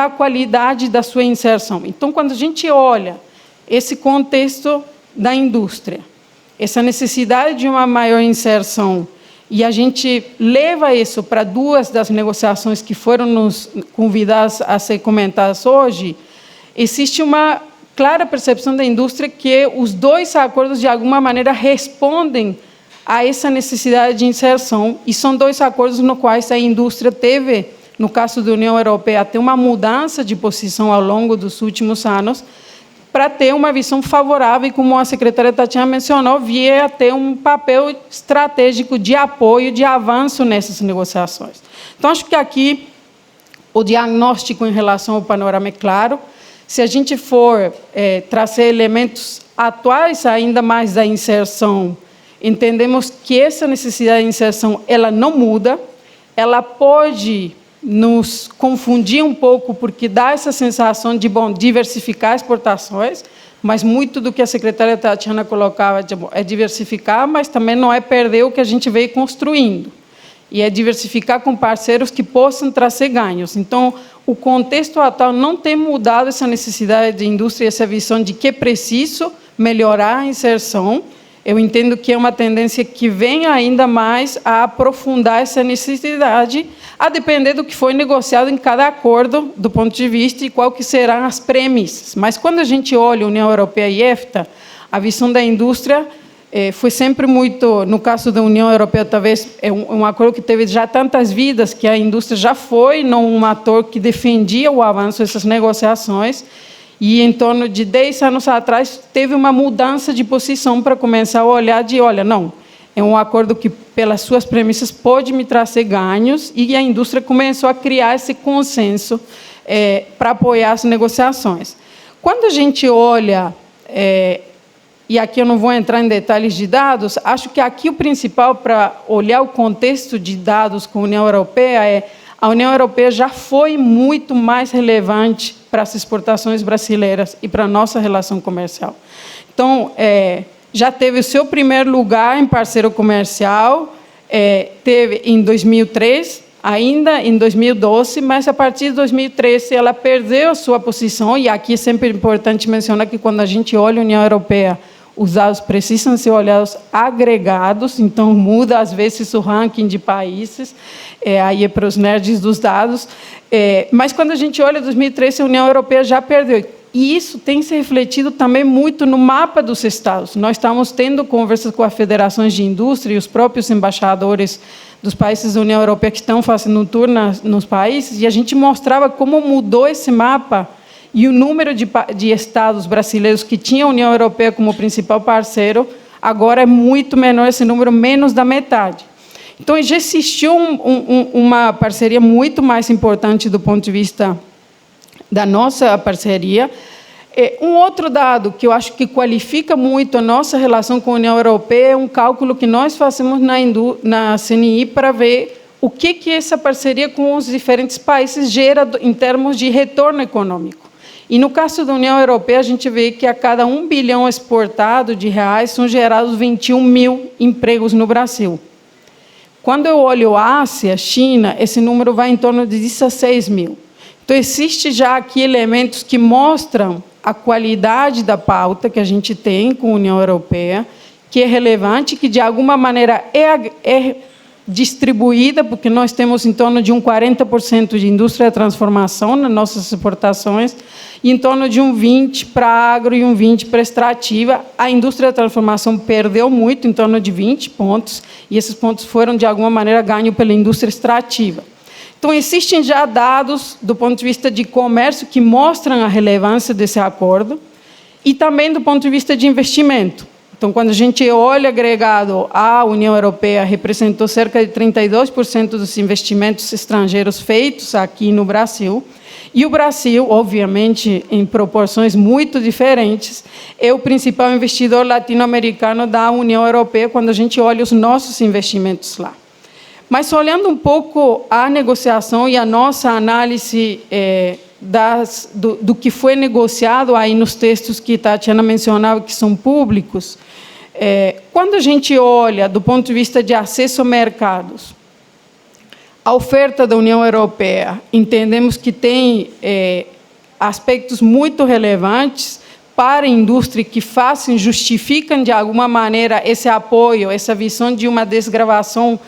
a qualidade da sua inserção. Então, quando a gente olha esse contexto da indústria, essa necessidade de uma maior inserção, e a gente leva isso para duas das negociações que foram nos convidadas a ser comentadas hoje, existe uma clara percepção da indústria que os dois acordos, de alguma maneira, respondem a essa necessidade de inserção, e são dois acordos nos quais a indústria teve, no caso da União Europeia, ter uma mudança de posição ao longo dos últimos anos, para ter uma visão favorável, e, como a secretária Tatiana mencionou, via a ter um papel estratégico de apoio, de avanço nessas negociações. Então, acho que aqui o diagnóstico em relação ao panorama é claro. Se a gente for trazer elementos atuais ainda mais da inserção, entendemos que essa necessidade de inserção ela não muda, ela pode nos confundir um pouco, porque dá essa sensação de, diversificar exportações, mas muito do que a secretária Tatiana colocava é diversificar, mas também não é perder o que a gente veio construindo. E é diversificar com parceiros que possam trazer ganhos. Então, o contexto atual não tem mudado essa necessidade de indústria, essa visão de que é preciso melhorar a inserção. Eu entendo que é uma tendência que vem ainda mais a aprofundar essa necessidade, a depender do que foi negociado em cada acordo, do ponto de vista e qual que serão as premissas. Mas, quando a gente olha a União Europeia e EFTA, a visão da indústria foi sempre muito, no caso da União Europeia, talvez é um acordo que teve já tantas vidas, que a indústria já foi um ator que defendia o avanço dessas negociações, e em torno de 10 anos atrás teve uma mudança de posição para começar a olhar olha, não, é um acordo que, pelas suas premissas, pode me trazer ganhos, e a indústria começou a criar esse consenso para apoiar as negociações. Quando a gente olha, e aqui eu não vou entrar em detalhes de dados, acho que aqui o principal para olhar o contexto de dados com a União Europeia a União Europeia já foi muito mais relevante para as exportações brasileiras e para a nossa relação comercial. Então, já teve o seu primeiro lugar em parceiro comercial, teve em 2003, ainda em 2012, mas a partir de 2013 ela perdeu a sua posição, e aqui é sempre importante mencionar que quando a gente olha a União Europeia, os dados precisam ser olhados agregados, então muda às vezes o ranking de países, aí é para os nerds dos dados, mas quando a gente olha 2013, a União Europeia já perdeu. E isso tem se refletido também muito no mapa dos estados. Nós estamos tendo conversas com as federações de indústria e os próprios embaixadores dos países da União Europeia que estão fazendo um tour nos países, e a gente mostrava como mudou esse mapa, e o número de estados brasileiros que tinham a União Europeia como principal parceiro, agora é muito menor esse número, menos da metade. Então, já existiu uma parceria muito mais importante do ponto de vista da nossa parceria. Um outro dado que eu acho que qualifica muito a nossa relação com a União Europeia é um cálculo que nós fazemos na CNI para ver o que essa parceria com os diferentes países gera em termos de retorno econômico. E, no caso da União Europeia, a gente vê que a cada 1 bilhão exportado de reais são gerados 21 mil empregos no Brasil. Quando eu olho a Ásia, China, esse número vai em torno de 16 mil. Então, existe já aqui elementos que mostram a qualidade da pauta que a gente tem com a União Europeia, que é relevante, que, de alguma maneira, é distribuída, porque nós temos em torno de 40% de indústria de transformação nas nossas exportações, e em torno de 20% para agro e 20% para extrativa. A indústria de transformação perdeu muito, em torno de 20 pontos, e esses pontos foram, de alguma maneira, ganhos pela indústria extrativa. Então, existem já dados, do ponto de vista de comércio, que mostram a relevância desse acordo, e também do ponto de vista de investimento. Então, quando a gente olha agregado, a União Europeia representou cerca de 32% dos investimentos estrangeiros feitos aqui no Brasil, e o Brasil, obviamente, em proporções muito diferentes, é o principal investidor latino-americano da União Europeia quando a gente olha os nossos investimentos lá. Mas, olhando um pouco a negociação e a nossa análise do que foi negociado aí nos textos que Tatiana mencionava, que são públicos, quando a gente olha do ponto de vista de acesso a mercados, a oferta da União Europeia, entendemos que tem aspectos muito relevantes para a indústria que justificam, de alguma maneira, esse apoio, essa visão de uma desgravação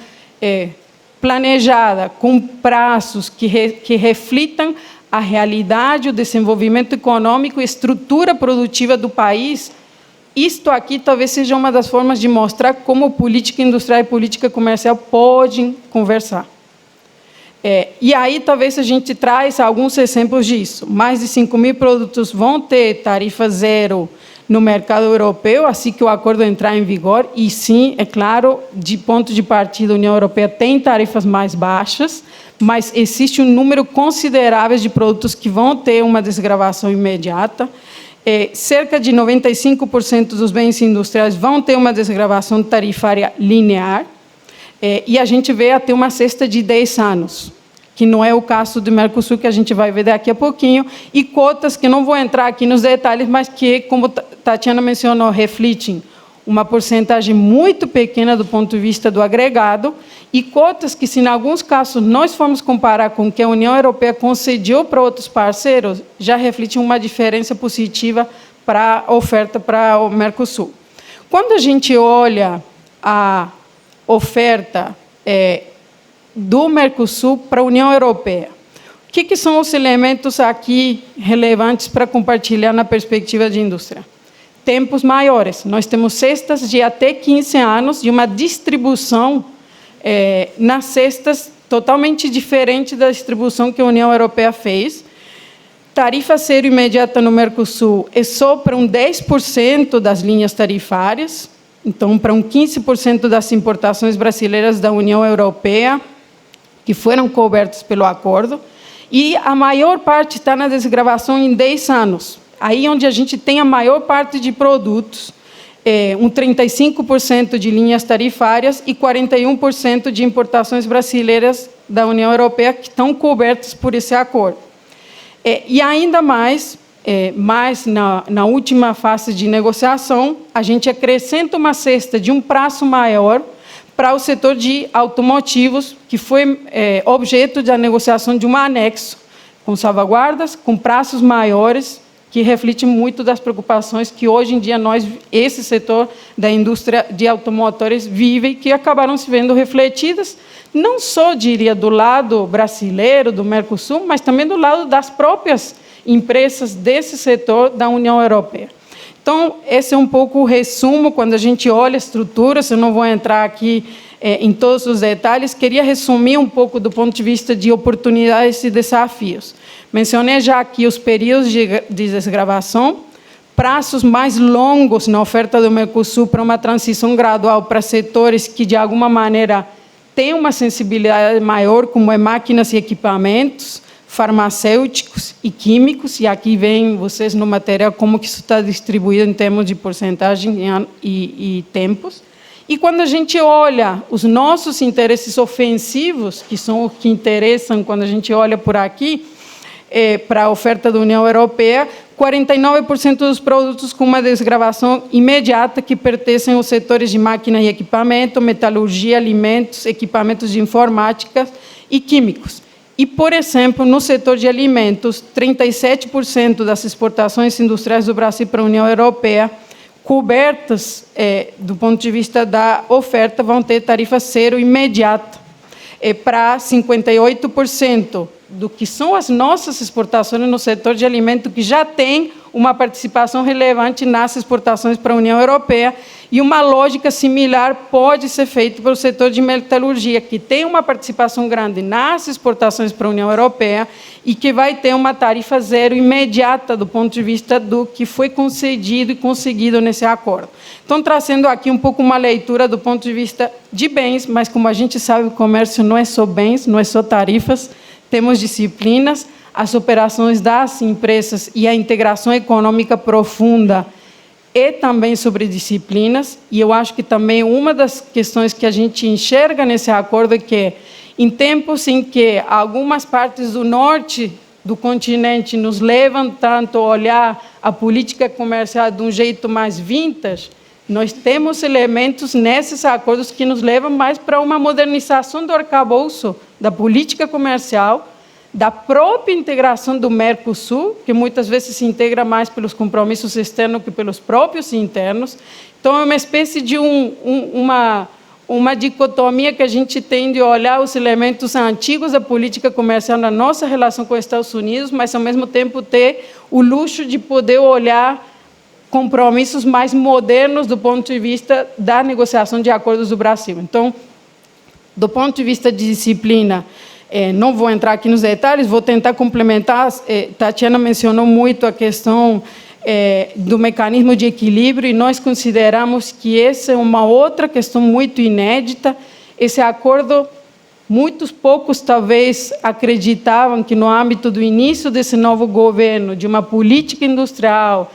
planejada, com prazos que reflitam a realidade, o desenvolvimento econômico e estrutura produtiva do país. Isto aqui talvez seja uma das formas de mostrar como política industrial e política comercial podem conversar. E aí talvez a gente traz alguns exemplos disso. Mais de 5 mil produtos vão ter tarifa zero no mercado europeu, assim que o acordo entrar em vigor, e sim, é claro, de ponto de partida, a União Europeia tem tarifas mais baixas, mas existe um número considerável de produtos que vão ter uma desgravação imediata. Cerca de 95% dos bens industriais vão ter uma desgravação tarifária linear, e a gente vê até uma cesta de 10 anos, que não é o caso do Mercosul, que a gente vai ver daqui a pouquinho, e cotas que não vou entrar aqui nos detalhes, mas que, como Tatiana mencionou, refletem uma porcentagem muito pequena do ponto de vista do agregado, e cotas que, se em alguns casos nós formos comparar com o que a União Europeia concedeu para outros parceiros, já refletem uma diferença positiva para a oferta para o Mercosul. Quando a gente olha a oferta do Mercosul para a União Europeia, o que são os elementos aqui relevantes para compartilhar na perspectiva de indústria? Tempos maiores. Nós temos cestas de até 15 anos e uma distribuição nas cestas totalmente diferente da distribuição que a União Europeia fez. Tarifa zero imediata no Mercosul é só para 10% das linhas tarifárias, então para 15% das importações brasileiras da União Europeia, que foram cobertas pelo acordo, e a maior parte está na desgravação em 10 anos. Aí onde a gente tem a maior parte de produtos, 35% de linhas tarifárias e 41% de importações brasileiras da União Europeia que estão cobertas por esse acordo. E ainda mais na última fase de negociação, a gente acrescenta uma cesta de um prazo maior para o setor de automotivos, que foi objeto da negociação de um anexo, com salvaguardas, com prazos maiores, que reflete muito das preocupações que hoje em dia esse setor da indústria de automotores vive, que acabaram se vendo refletidas, não só, diria, do lado brasileiro, do Mercosul, mas também do lado das próprias empresas desse setor da União Europeia. Então, esse é um pouco o resumo, quando a gente olha a estrutura, eu não vou entrar aqui em todos os detalhes, queria resumir um pouco do ponto de vista de oportunidades e desafios. Mencionei já aqui os períodos de desgravação, prazos mais longos na oferta do Mercosul para uma transição gradual para setores que, de alguma maneira, têm uma sensibilidade maior, como máquinas e equipamentos, farmacêuticos e químicos, e aqui vem vocês no material como que isso está distribuído em termos de porcentagem e tempos. E quando a gente olha os nossos interesses ofensivos, que são os que interessam quando a gente olha por aqui, para a oferta da União Europeia, 49% dos produtos com uma desgravação imediata que pertencem aos setores de máquina e equipamento, metalurgia, alimentos, equipamentos de informática e químicos. E, por exemplo, no setor de alimentos, 37% das exportações industriais do Brasil para a União Europeia, cobertas do ponto de vista da oferta, vão ter tarifa zero imediata, para 58% do que são as nossas exportações no setor de alimento, que já tem uma participação relevante nas exportações para a União Europeia, e uma lógica similar pode ser feita para o setor de metalurgia, que tem uma participação grande nas exportações para a União Europeia e que vai ter uma tarifa zero imediata do ponto de vista do que foi concedido e conseguido nesse acordo. Então, trazendo aqui um pouco uma leitura do ponto de vista de bens, mas como a gente sabe, o comércio não é só bens, não é só tarifas, temos disciplinas, as operações das empresas e a integração econômica profunda é também sobre disciplinas, e eu acho que também uma das questões que a gente enxerga nesse acordo é que, em tempos em que algumas partes do norte do continente nos levam tanto a olhar a política comercial de um jeito mais vintage, nós temos elementos nesses acordos que nos levam mais para uma modernização do arcabouço da política comercial, da própria integração do Mercosul, que muitas vezes se integra mais pelos compromissos externos que pelos próprios internos. Então, é uma espécie de uma dicotomia que a gente tem de olhar os elementos antigos da política comercial na nossa relação com os Estados Unidos, mas, ao mesmo tempo, ter o luxo de poder olhar compromissos mais modernos do ponto de vista da negociação de acordos do Brasil. Então, do ponto de vista de disciplina, não vou entrar aqui nos detalhes, vou tentar complementar. Tatiana mencionou muito a questão do mecanismo de equilíbrio, e nós consideramos que essa é uma outra questão muito inédita. Esse acordo, muitos poucos talvez acreditavam que no âmbito do início desse novo governo, de uma política industrial,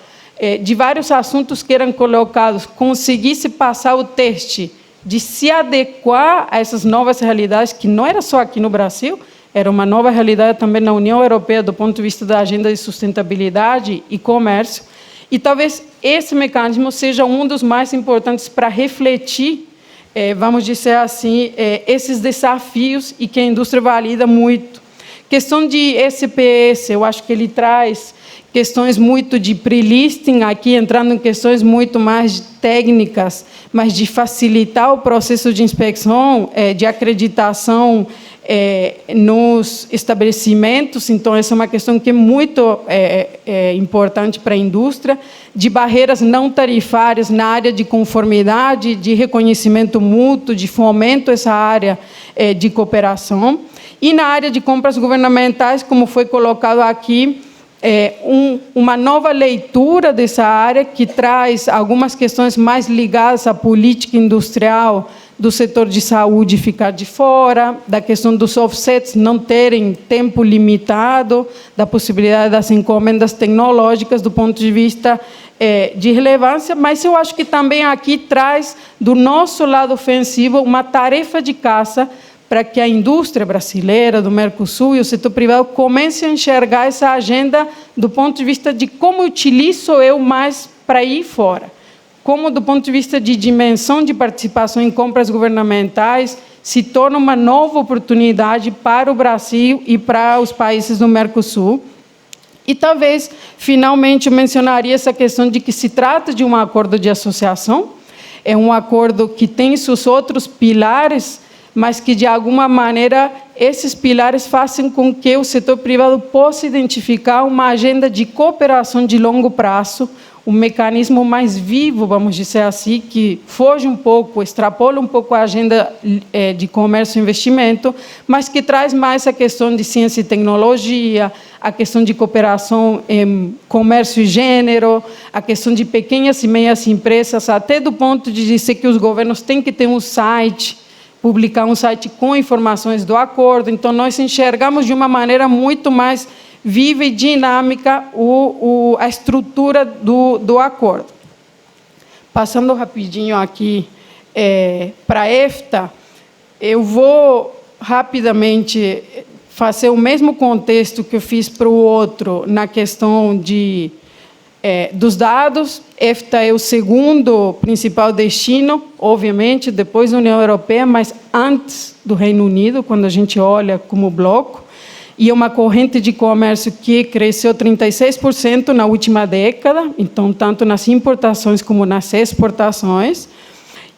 de vários assuntos que eram colocados, conseguisse passar o teste de se adequar a essas novas realidades, que não era só aqui no Brasil, era uma nova realidade também na União Europeia do ponto de vista da agenda de sustentabilidade e comércio, e talvez esse mecanismo seja um dos mais importantes para refletir, vamos dizer assim, esses desafios e que a indústria valida muito. Questão de SPS, eu acho que ele traz questões muito de pre-listing, aqui entrando em questões muito mais técnicas, mas de facilitar o processo de inspeção, de acreditação nos estabelecimentos. Então, essa é uma questão que é muito importante para a indústria, de barreiras não tarifárias na área de conformidade, de reconhecimento mútuo, de fomento a essa área de cooperação. E na área de compras governamentais, como foi colocado aqui, uma nova leitura dessa área que traz algumas questões mais ligadas à política industrial do setor de saúde ficar de fora, da questão dos offsets não terem tempo limitado, da possibilidade das encomendas tecnológicas do ponto de vista de relevância, mas eu acho que também aqui traz, do nosso lado ofensivo, uma tarefa de casa para que a indústria brasileira, do Mercosul e o setor privado comecem a enxergar essa agenda do ponto de vista de como utilizo eu mais para ir fora. Como, do ponto de vista de dimensão de participação em compras governamentais, se torna uma nova oportunidade para o Brasil e para os países do Mercosul. E talvez, finalmente, eu mencionaria essa questão de que se trata de um acordo de associação, é um acordo que tem seus outros pilares, mas que, de alguma maneira, esses pilares façam com que o setor privado possa identificar uma agenda de cooperação de longo prazo, um mecanismo mais vivo, vamos dizer assim, que foge um pouco, extrapola um pouco a agenda de comércio e investimento, mas que traz mais a questão de ciência e tecnologia, a questão de cooperação em comércio e gênero, a questão de pequenas e médias empresas, até do ponto de dizer que os governos têm que ter um site, publicar um site com informações do acordo. Então, nós enxergamos de uma maneira muito mais viva e dinâmica a estrutura do acordo. Passando rapidinho aqui para a EFTA, eu vou rapidamente fazer o mesmo contexto que eu fiz para o outro na questão dos dados. EFTA é o segundo principal destino, obviamente, depois da União Europeia, mas antes do Reino Unido, quando a gente olha como bloco, e é uma corrente de comércio que cresceu 36% na última década, então, tanto nas importações como nas exportações,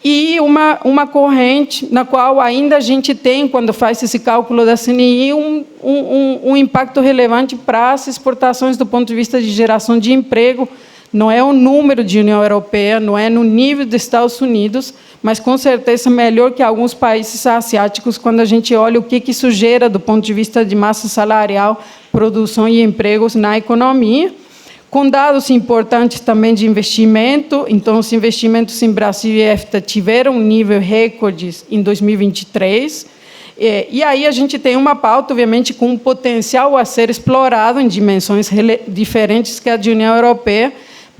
e uma corrente na qual ainda a gente tem, quando faz esse cálculo da CNI, um impacto relevante para as exportações do ponto de vista de geração de emprego. Não é o número de União Europeia, não é no nível dos Estados Unidos, mas, com certeza, melhor que alguns países asiáticos, quando a gente olha o que isso gera do ponto de vista de massa salarial, produção e empregos na economia, com dados importantes também de investimento. Então, os investimentos em Brasil e EFTA tiveram um nível recordes em 2023, e aí a gente tem uma pauta, obviamente, com um potencial a ser explorado em dimensões diferentes que a da União Europeia,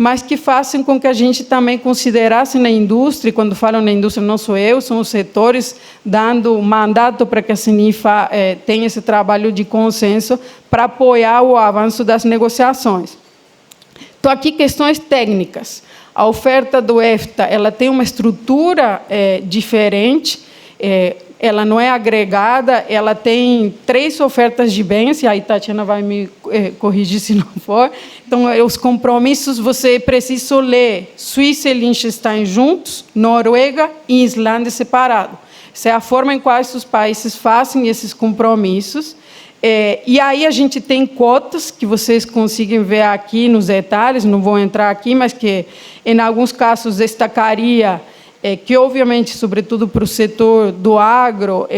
mas que façam com que a gente também considerasse na indústria, e quando falam na indústria não sou eu, são os setores dando mandato para que a CNIFA tenha esse trabalho de consenso para apoiar o avanço das negociações. Então, aqui questões técnicas. A oferta do EFTA ela tem uma estrutura diferente, ela não é agregada, ela tem 3 ofertas de bens, e aí Tatiana vai me corrigir se não for. Então, os compromissos, você precisa ler Suíça e Liechtenstein juntos, Noruega e Islândia separado. Essa é a forma em qual os países fazem esses compromissos. E aí a gente tem cotas, que vocês conseguem ver aqui nos detalhes, não vou entrar aqui, mas que, em alguns casos, destacaria que, obviamente, sobretudo para o setor do agro,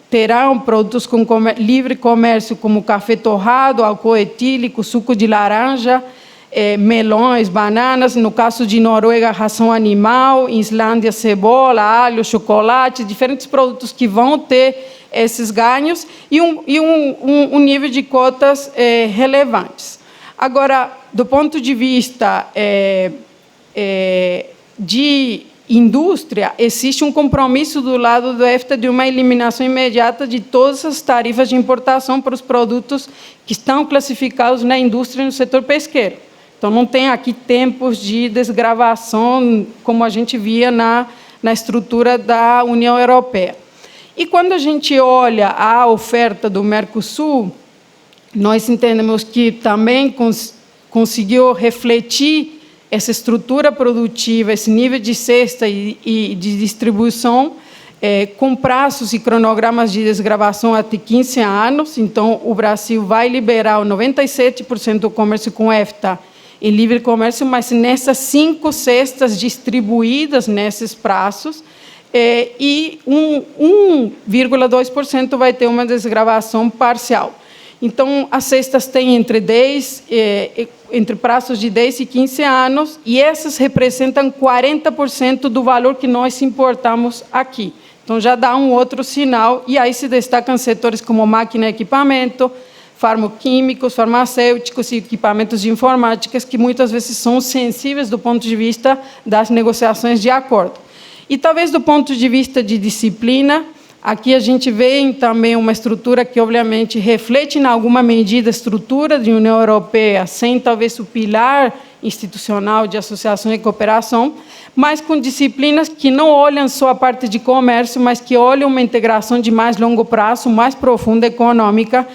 terão produtos com livre comércio, como café torrado, álcool etílico, suco de laranja, melões, bananas. No caso de Noruega, ração animal, Islândia, cebola, alho, chocolate, diferentes produtos que vão ter esses ganhos e um nível de cotas relevantes. Agora, do ponto de vista de indústria, existe um compromisso do lado do EFTA de uma eliminação imediata de todas as tarifas de importação para os produtos que estão classificados na indústria e no setor pesqueiro. Então, não tem aqui tempos de desgravação, como a gente via na estrutura da União Europeia. E quando a gente olha a oferta do Mercosul, nós entendemos que também conseguiu refletir essa estrutura produtiva, esse nível de cesta e de distribuição, com prazos e cronogramas de desgravação até 15 anos. Então, o Brasil vai liberar 97% do comércio com EFTA em livre comércio, mas nessas 5 cestas distribuídas nesses prazos, e 1,2% vai ter uma desgravação parcial. Então, as cestas têm entre prazos de 10 e 15 anos, e essas representam 40% do valor que nós importamos aqui. Então, já dá um outro sinal, e aí se destacam setores como máquina e equipamento, farmoquímicos, farmacêuticos e equipamentos de informática, que muitas vezes são sensíveis do ponto de vista das negociações de acordo. E talvez do ponto de vista de disciplina, aqui a gente vê também uma estrutura que, obviamente, reflete, em alguma medida, a estrutura da União Europeia, sem talvez o pilar institucional de associação e cooperação, mas com disciplinas que não olham só a parte de comércio, mas que olham uma integração de mais longo prazo, mais profunda, econômica,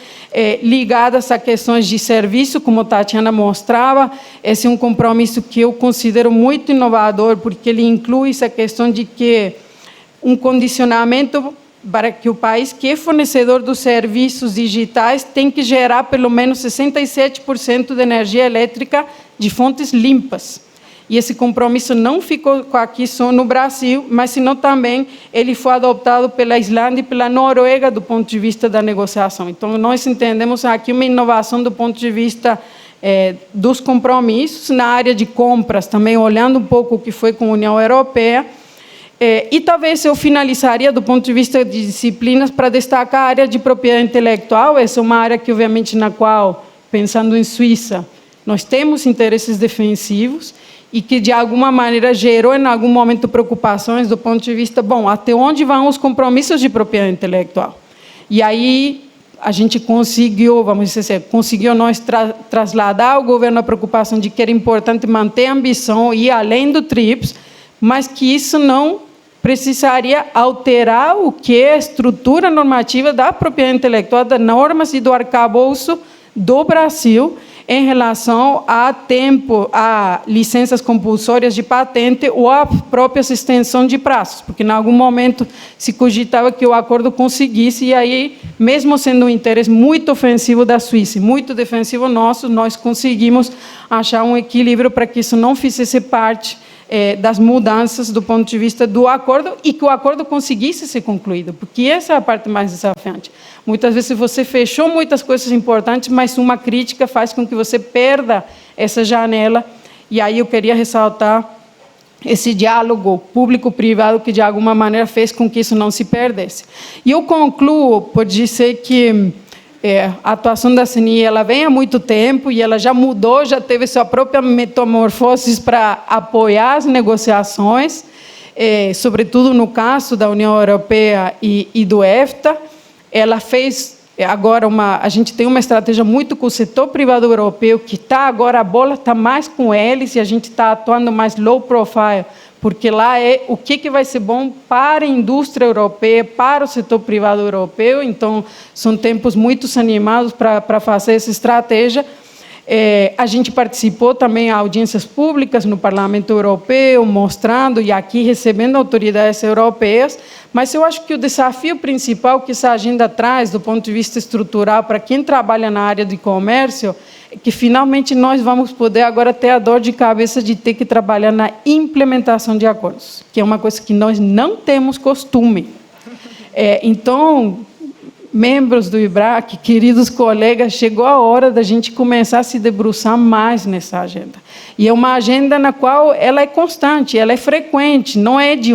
ligadas a questões de serviço, como a Tatiana mostrava. Esse é um compromisso que eu considero muito inovador, porque ele inclui essa questão de que um condicionamento para que o país que é fornecedor dos serviços digitais tem que gerar pelo menos 67% de energia elétrica de fontes limpas. E esse compromisso não ficou aqui só no Brasil, mas senão também ele foi adotado pela Islândia e pela Noruega do ponto de vista da negociação. Então, nós entendemos aqui uma inovação do ponto de vista dos compromissos, na área de compras, também olhando um pouco o que foi com a União Europeia. E talvez eu finalizaria do ponto de vista de disciplinas para destacar a área de propriedade intelectual. Essa é uma área que, obviamente, na qual, pensando em Suíça, nós temos interesses defensivos e que, de alguma maneira, gerou, em algum momento, preocupações do ponto de vista, bom, até onde vão os compromissos de propriedade intelectual? E aí a gente conseguiu, vamos dizer, nós trasladar ao governo a preocupação de que era importante manter a ambição e ir além do TRIPS, mas que isso não precisaria alterar o que é a estrutura normativa da propriedade intelectual, das normas e do arcabouço do Brasil em relação a licenças compulsórias de patente ou a própria extensão de prazos, porque, em algum momento, se cogitava que o acordo conseguisse, e aí, mesmo sendo um interesse muito ofensivo da Suíça, muito defensivo nosso, nós conseguimos achar um equilíbrio para que isso não fizesse parte das mudanças do ponto de vista do acordo e que o acordo conseguisse ser concluído, porque essa é a parte mais desafiante. Muitas vezes você fechou muitas coisas importantes, mas uma crítica faz com que você perda essa janela, e aí eu queria ressaltar esse diálogo público-privado que, de alguma maneira, fez com que isso não se perdesse. E eu concluo por dizer que a atuação da CNI ela vem há muito tempo e ela já mudou, já teve sua própria metamorfose para apoiar as negociações, sobretudo no caso da União Europeia e do EFTA. Ela fez agora a gente tem uma estratégia muito com o setor privado europeu, que está agora, a bola está mais com eles, e a gente está atuando mais low profile, porque lá é o que vai ser bom para a indústria europeia, para o setor privado europeu. Então, são tempos muito animados para fazer essa estratégia. A gente participou também em audiências públicas no Parlamento Europeu, mostrando e aqui recebendo autoridades europeias, mas eu acho que o desafio principal que essa agenda traz, do ponto de vista estrutural, para quem trabalha na área de comércio, é que finalmente nós vamos poder agora ter a dor de cabeça de ter que trabalhar na implementação de acordos, que é uma coisa que nós não temos costume. Então, membros do IBRAC, queridos colegas, chegou a hora da gente começar a se debruçar mais nessa agenda. E é uma agenda na qual ela é constante, ela é frequente, não é de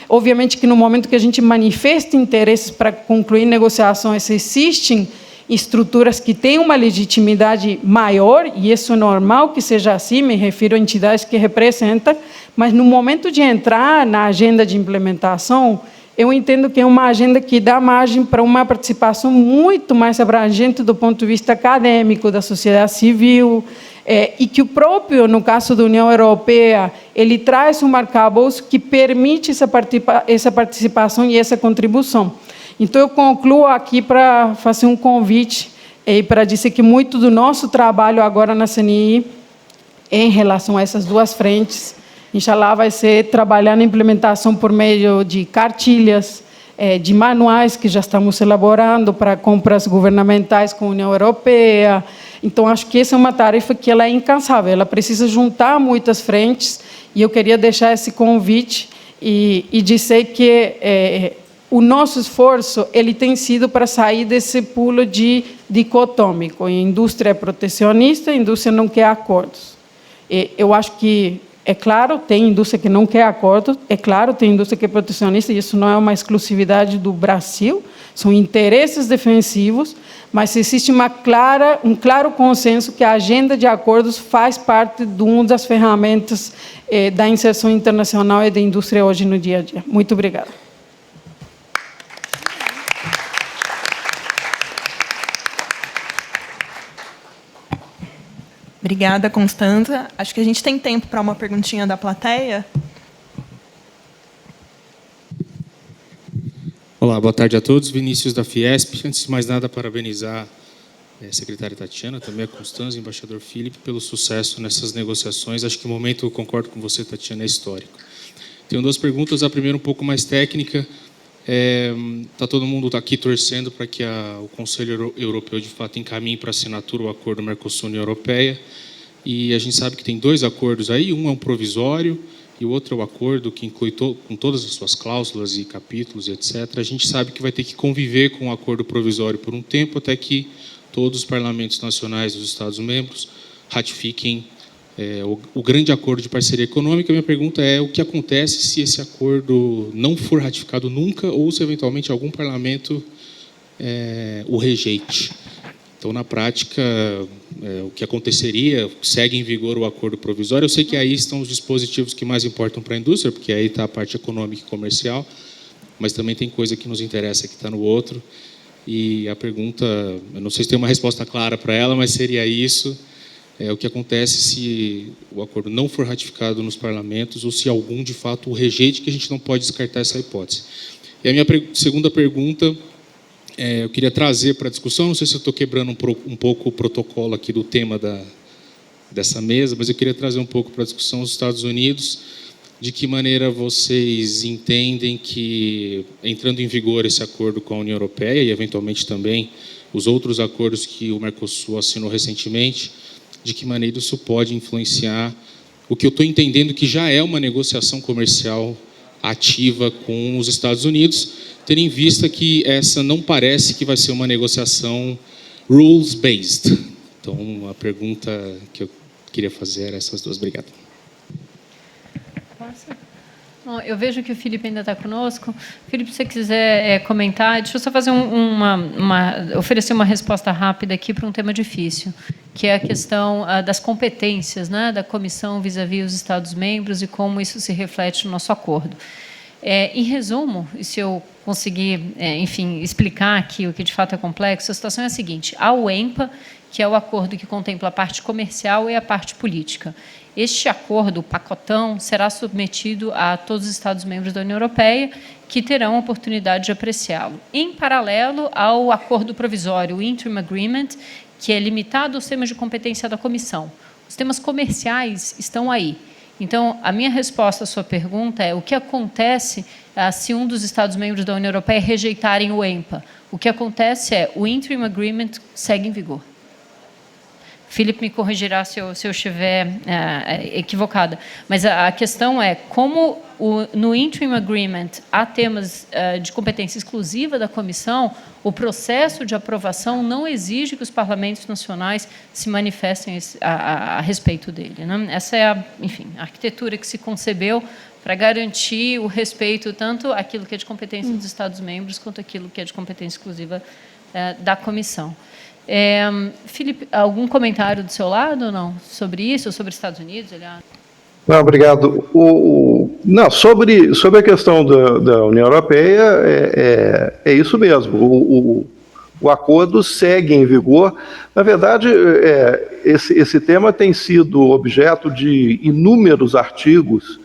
obviamente que no momento que a gente manifesta interesses para concluir negociações, existem estruturas que têm uma legitimidade maior, e isso é normal que seja assim, me refiro a entidades que representam, Mas, no momento de entrar na agenda de implementação, eu entendo que é uma agenda que dá margem para uma participação muito mais abrangente do ponto de vista acadêmico, da sociedade civil, e que o próprio, no caso da União Europeia, ele traz um arcabouço que permite essa participação e essa contribuição. Então, eu concluo aqui para fazer um convite e para dizer que muito do nosso trabalho agora na CNI, em relação a essas duas frentes, Inshallah, vai ser trabalhar na implementação por meio de cartilhas, de manuais que já estamos elaborando para compras governamentais com a União Europeia. Então, acho que essa é uma tarefa que ela é incansável, ela precisa juntar muitas frentes, e eu queria deixar esse convite e dizer que o nosso esforço ele tem sido para sair desse pulo dicotômico. A indústria é protecionista, a indústria não quer acordos. Eu acho que, é claro, tem indústria que não quer acordo, é claro, tem indústria que é protecionista, e isso não é uma exclusividade do Brasil, são interesses defensivos, mas existe um claro consenso que a agenda de acordos faz parte de uma das ferramentas da inserção internacional e da indústria hoje no dia a dia. Muito obrigada. Obrigada, Constanza. Acho que a gente tem tempo para uma perguntinha da plateia. Olá, boa tarde a todos. Vinícius da Fiesp. Antes de mais nada, parabenizar a secretária Tatiana, também a Constanza, o embaixador Filipe, pelo sucesso nessas negociações. Acho que o momento, eu concordo com você, Tatiana, é histórico. Tenho duas perguntas. A primeira um pouco mais técnica. Todo mundo aqui torcendo para que o Conselho Europeu, de fato, encaminhe para assinatura o acordo Mercosul-União Europeia. E a gente sabe que tem dois acordos aí, um é um provisório e o outro é o acordo que inclui com todas as suas cláusulas e capítulos, etc. A gente sabe que vai ter que conviver com o acordo provisório por um tempo, até que todos os parlamentos nacionais dos Estados-membros ratifiquem o grande acordo de parceria econômica. Minha pergunta é: o que acontece se esse acordo não for ratificado nunca, ou se eventualmente algum parlamento o rejeite? Então, na prática, o que aconteceria? Segue em vigor o acordo provisório? Eu sei que aí estão os dispositivos que mais importam para a indústria, porque aí está a parte econômica e comercial, mas também tem coisa que nos interessa que está no outro. E a pergunta, eu não sei se tem uma resposta clara para ela, mas seria isso: o que acontece se o acordo não for ratificado nos parlamentos, ou se algum, de fato, o rejeite, que a gente não pode descartar essa hipótese. E a minha segunda pergunta, eu queria trazer para a discussão, não sei se eu estou quebrando um pouco o protocolo aqui do tema dessa mesa, mas eu queria trazer um pouco para a discussão os Estados Unidos. De que maneira vocês entendem que, entrando em vigor esse acordo com a União Europeia, e eventualmente também os outros acordos que o Mercosul assinou recentemente, de que maneira isso pode influenciar o que eu estou entendendo que já é uma negociação comercial ativa com os Estados Unidos, tendo em vista que essa não parece que vai ser uma negociação rules-based. Então, a pergunta que eu queria fazer era essas duas. Obrigado. Bom, eu vejo que o Filipe ainda está conosco. Filipe, se você quiser comentar, deixa eu só fazer oferecer uma resposta rápida aqui para um tema difícil, que é a questão das competências, né, da comissão vis-à-vis os Estados-membros e como isso se reflete no nosso acordo. Em resumo, e se eu conseguir, enfim, explicar aqui o que de fato é complexo, a situação é a seguinte: há o EMPA, que é o acordo que contempla a parte comercial e a parte política. Este acordo, o pacotão, será submetido a todos os Estados-membros da União Europeia, que terão a oportunidade de apreciá-lo. Em paralelo ao acordo provisório, o Interim Agreement, que é limitado aos temas de competência da Comissão. Os temas comerciais estão aí. Então, a minha resposta à sua pergunta é: o que acontece se um dos Estados-membros da União Europeia rejeitarem o EMPA? O que acontece é o Interim Agreement segue em vigor. Filipe me corrigirá se eu estiver equivocada. Mas a questão é, como no Interim Agreement há temas de competência exclusiva da Comissão, o processo de aprovação não exige que os parlamentos nacionais se manifestem a respeito dele, né? Essa é enfim, a arquitetura que se concebeu para garantir o respeito tanto àquilo que é de competência dos Estados-membros quanto àquilo que é de competência exclusiva da Comissão. Filipe, algum comentário do seu lado ou não? Sobre isso, ou sobre os Estados Unidos, aliás? Não, obrigado. Não, sobre a questão da União Europeia, é isso mesmo. O acordo segue em vigor. Na verdade, esse tema tem sido objeto de inúmeros artigos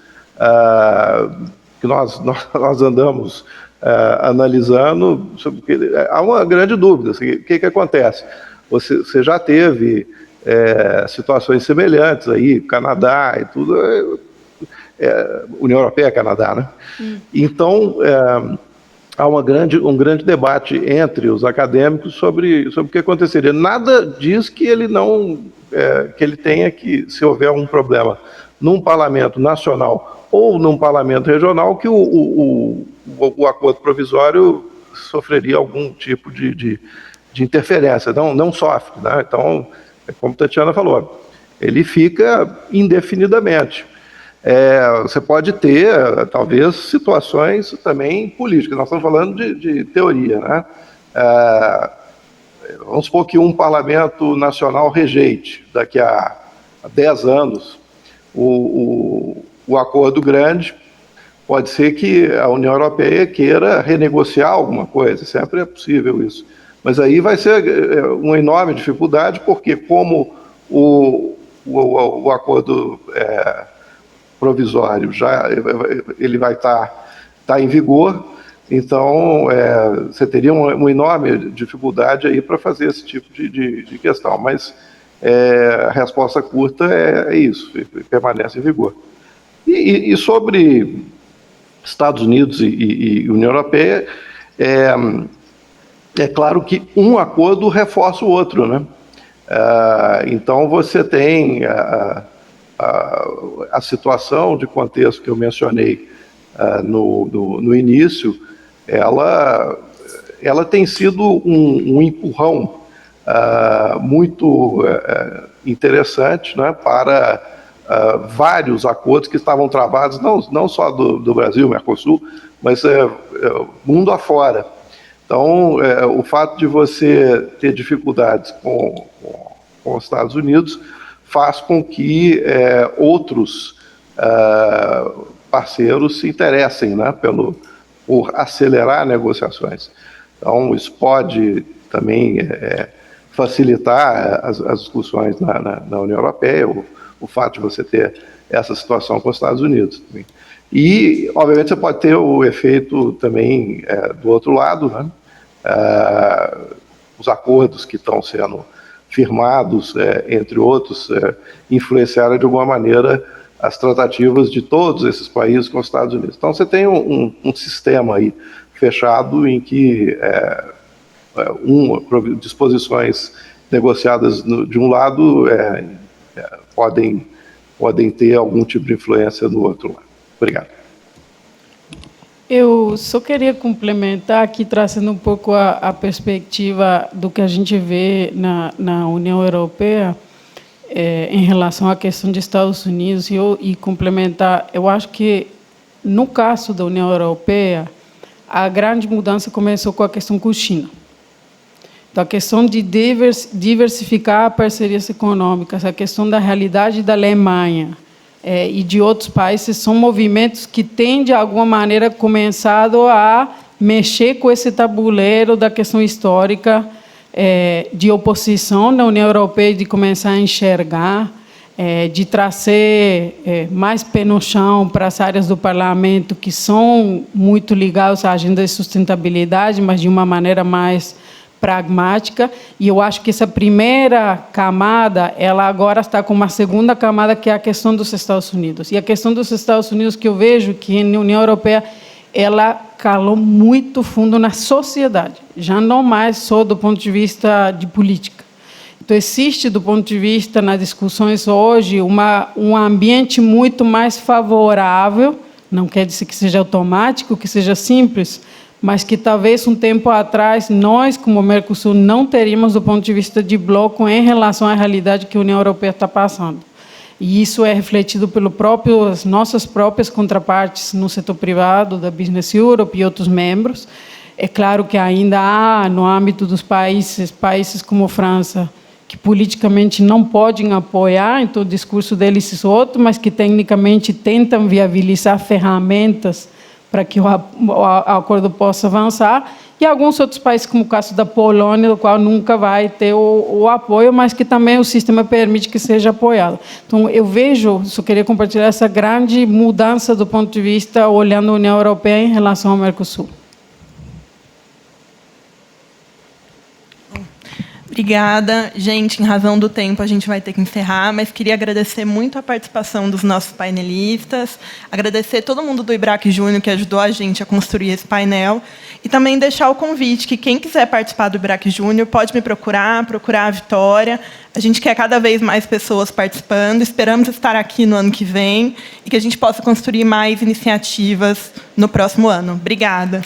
que nós andamos analisando. Há uma grande dúvida. O que acontece? Você já teve situações semelhantes aí, Canadá e tudo, União Europeia, Canadá, né? Então, há um grande debate entre os acadêmicos sobre o que aconteceria. Nada diz que ele que ele tenha que, se houver um problema num parlamento nacional ou num parlamento regional, que o acordo provisório sofreria algum tipo de interferência. Não sofre, né? Então, como a Tatiana falou, ele fica indefinidamente. Você pode ter, talvez, situações também políticas. Nós estamos falando de teoria, né? Vamos supor que um parlamento nacional rejeite, daqui a 10 anos, o acordo grande. Pode ser que a União Europeia queira renegociar alguma coisa, sempre é possível isso. Mas aí vai ser uma enorme dificuldade, porque como o acordo provisório ele vai estar em vigor, então você teria uma enorme dificuldade aí para fazer esse tipo de questão. Mas a resposta curta é isso, permanece em vigor. E sobre Estados Unidos e União Europeia, é claro que um acordo reforça o outro, né? Então você tem a situação de contexto que eu mencionei no início, ela tem sido um empurrão muito interessante, né, para vários acordos que estavam travados, não só do Brasil, Mercosul, mas mundo afora. Então, o fato de você ter dificuldades com os Estados Unidos faz com que outros parceiros se interessem, né, por acelerar negociações. Então, isso pode também facilitar as discussões na União Europeia, o fato de você ter essa situação com os Estados Unidos também. E, obviamente, você pode ter o efeito também do outro lado, né? Os acordos que estão sendo firmados, entre outros, influenciaram de alguma maneira as tratativas de todos esses países com os Estados Unidos. Então, você tem um sistema aí fechado em que disposições negociadas de um lado podem ter algum tipo de influência no outro lado. Obrigado. Eu só queria complementar aqui, trazendo um pouco a perspectiva do que a gente vê na União Europeia em relação à questão dos Estados Unidos e complementar. Eu acho que, no caso da União Europeia, a grande mudança começou com a questão com a China. Então, a questão de diversificar parcerias econômicas, a questão da realidade da Alemanha e de outros países, são movimentos que têm, de alguma maneira, começado a mexer com esse tabuleiro da questão histórica de oposição na União Europeia, de começar a enxergar, de trazer mais pé no chão para as áreas do parlamento que são muito ligadas à agenda de sustentabilidade, mas de uma maneira mais pragmática. E eu acho que essa primeira camada, ela agora está com uma segunda camada, que é a questão dos Estados Unidos. E a questão dos Estados Unidos, que eu vejo que na União Europeia ela calou muito fundo na sociedade, já não mais só do ponto de vista de política. Então, existe, do ponto de vista, nas discussões hoje, um ambiente muito mais favorável, não quer dizer que seja automático, que seja simples, mas que talvez um tempo atrás nós, como Mercosul, não teríamos do ponto de vista de bloco em relação à realidade que a União Europeia está passando. E isso é refletido pelas nossas próprias contrapartes no setor privado, da Business Europe e outros membros. É claro que ainda há, no âmbito dos países como França, que politicamente não podem apoiar, então o discurso deles é outro, mas que tecnicamente tentam viabilizar ferramentas para que o acordo possa avançar, e alguns outros países, como o caso da Polônia, do qual nunca vai ter o apoio, mas que também o sistema permite que seja apoiado. Então, eu vejo, só queria compartilhar essa grande mudança do ponto de vista, olhando a União Europeia em relação ao Mercosul. Obrigada. Gente, em razão do tempo, a gente vai ter que encerrar, mas queria agradecer muito a participação dos nossos painelistas, agradecer todo mundo do IBRAC Júnior que ajudou a gente a construir esse painel, e também deixar o convite que quem quiser participar do IBRAC Júnior pode me procurar a Vitória. A gente quer cada vez mais pessoas participando, esperamos estar aqui no ano que vem e que a gente possa construir mais iniciativas no próximo ano. Obrigada.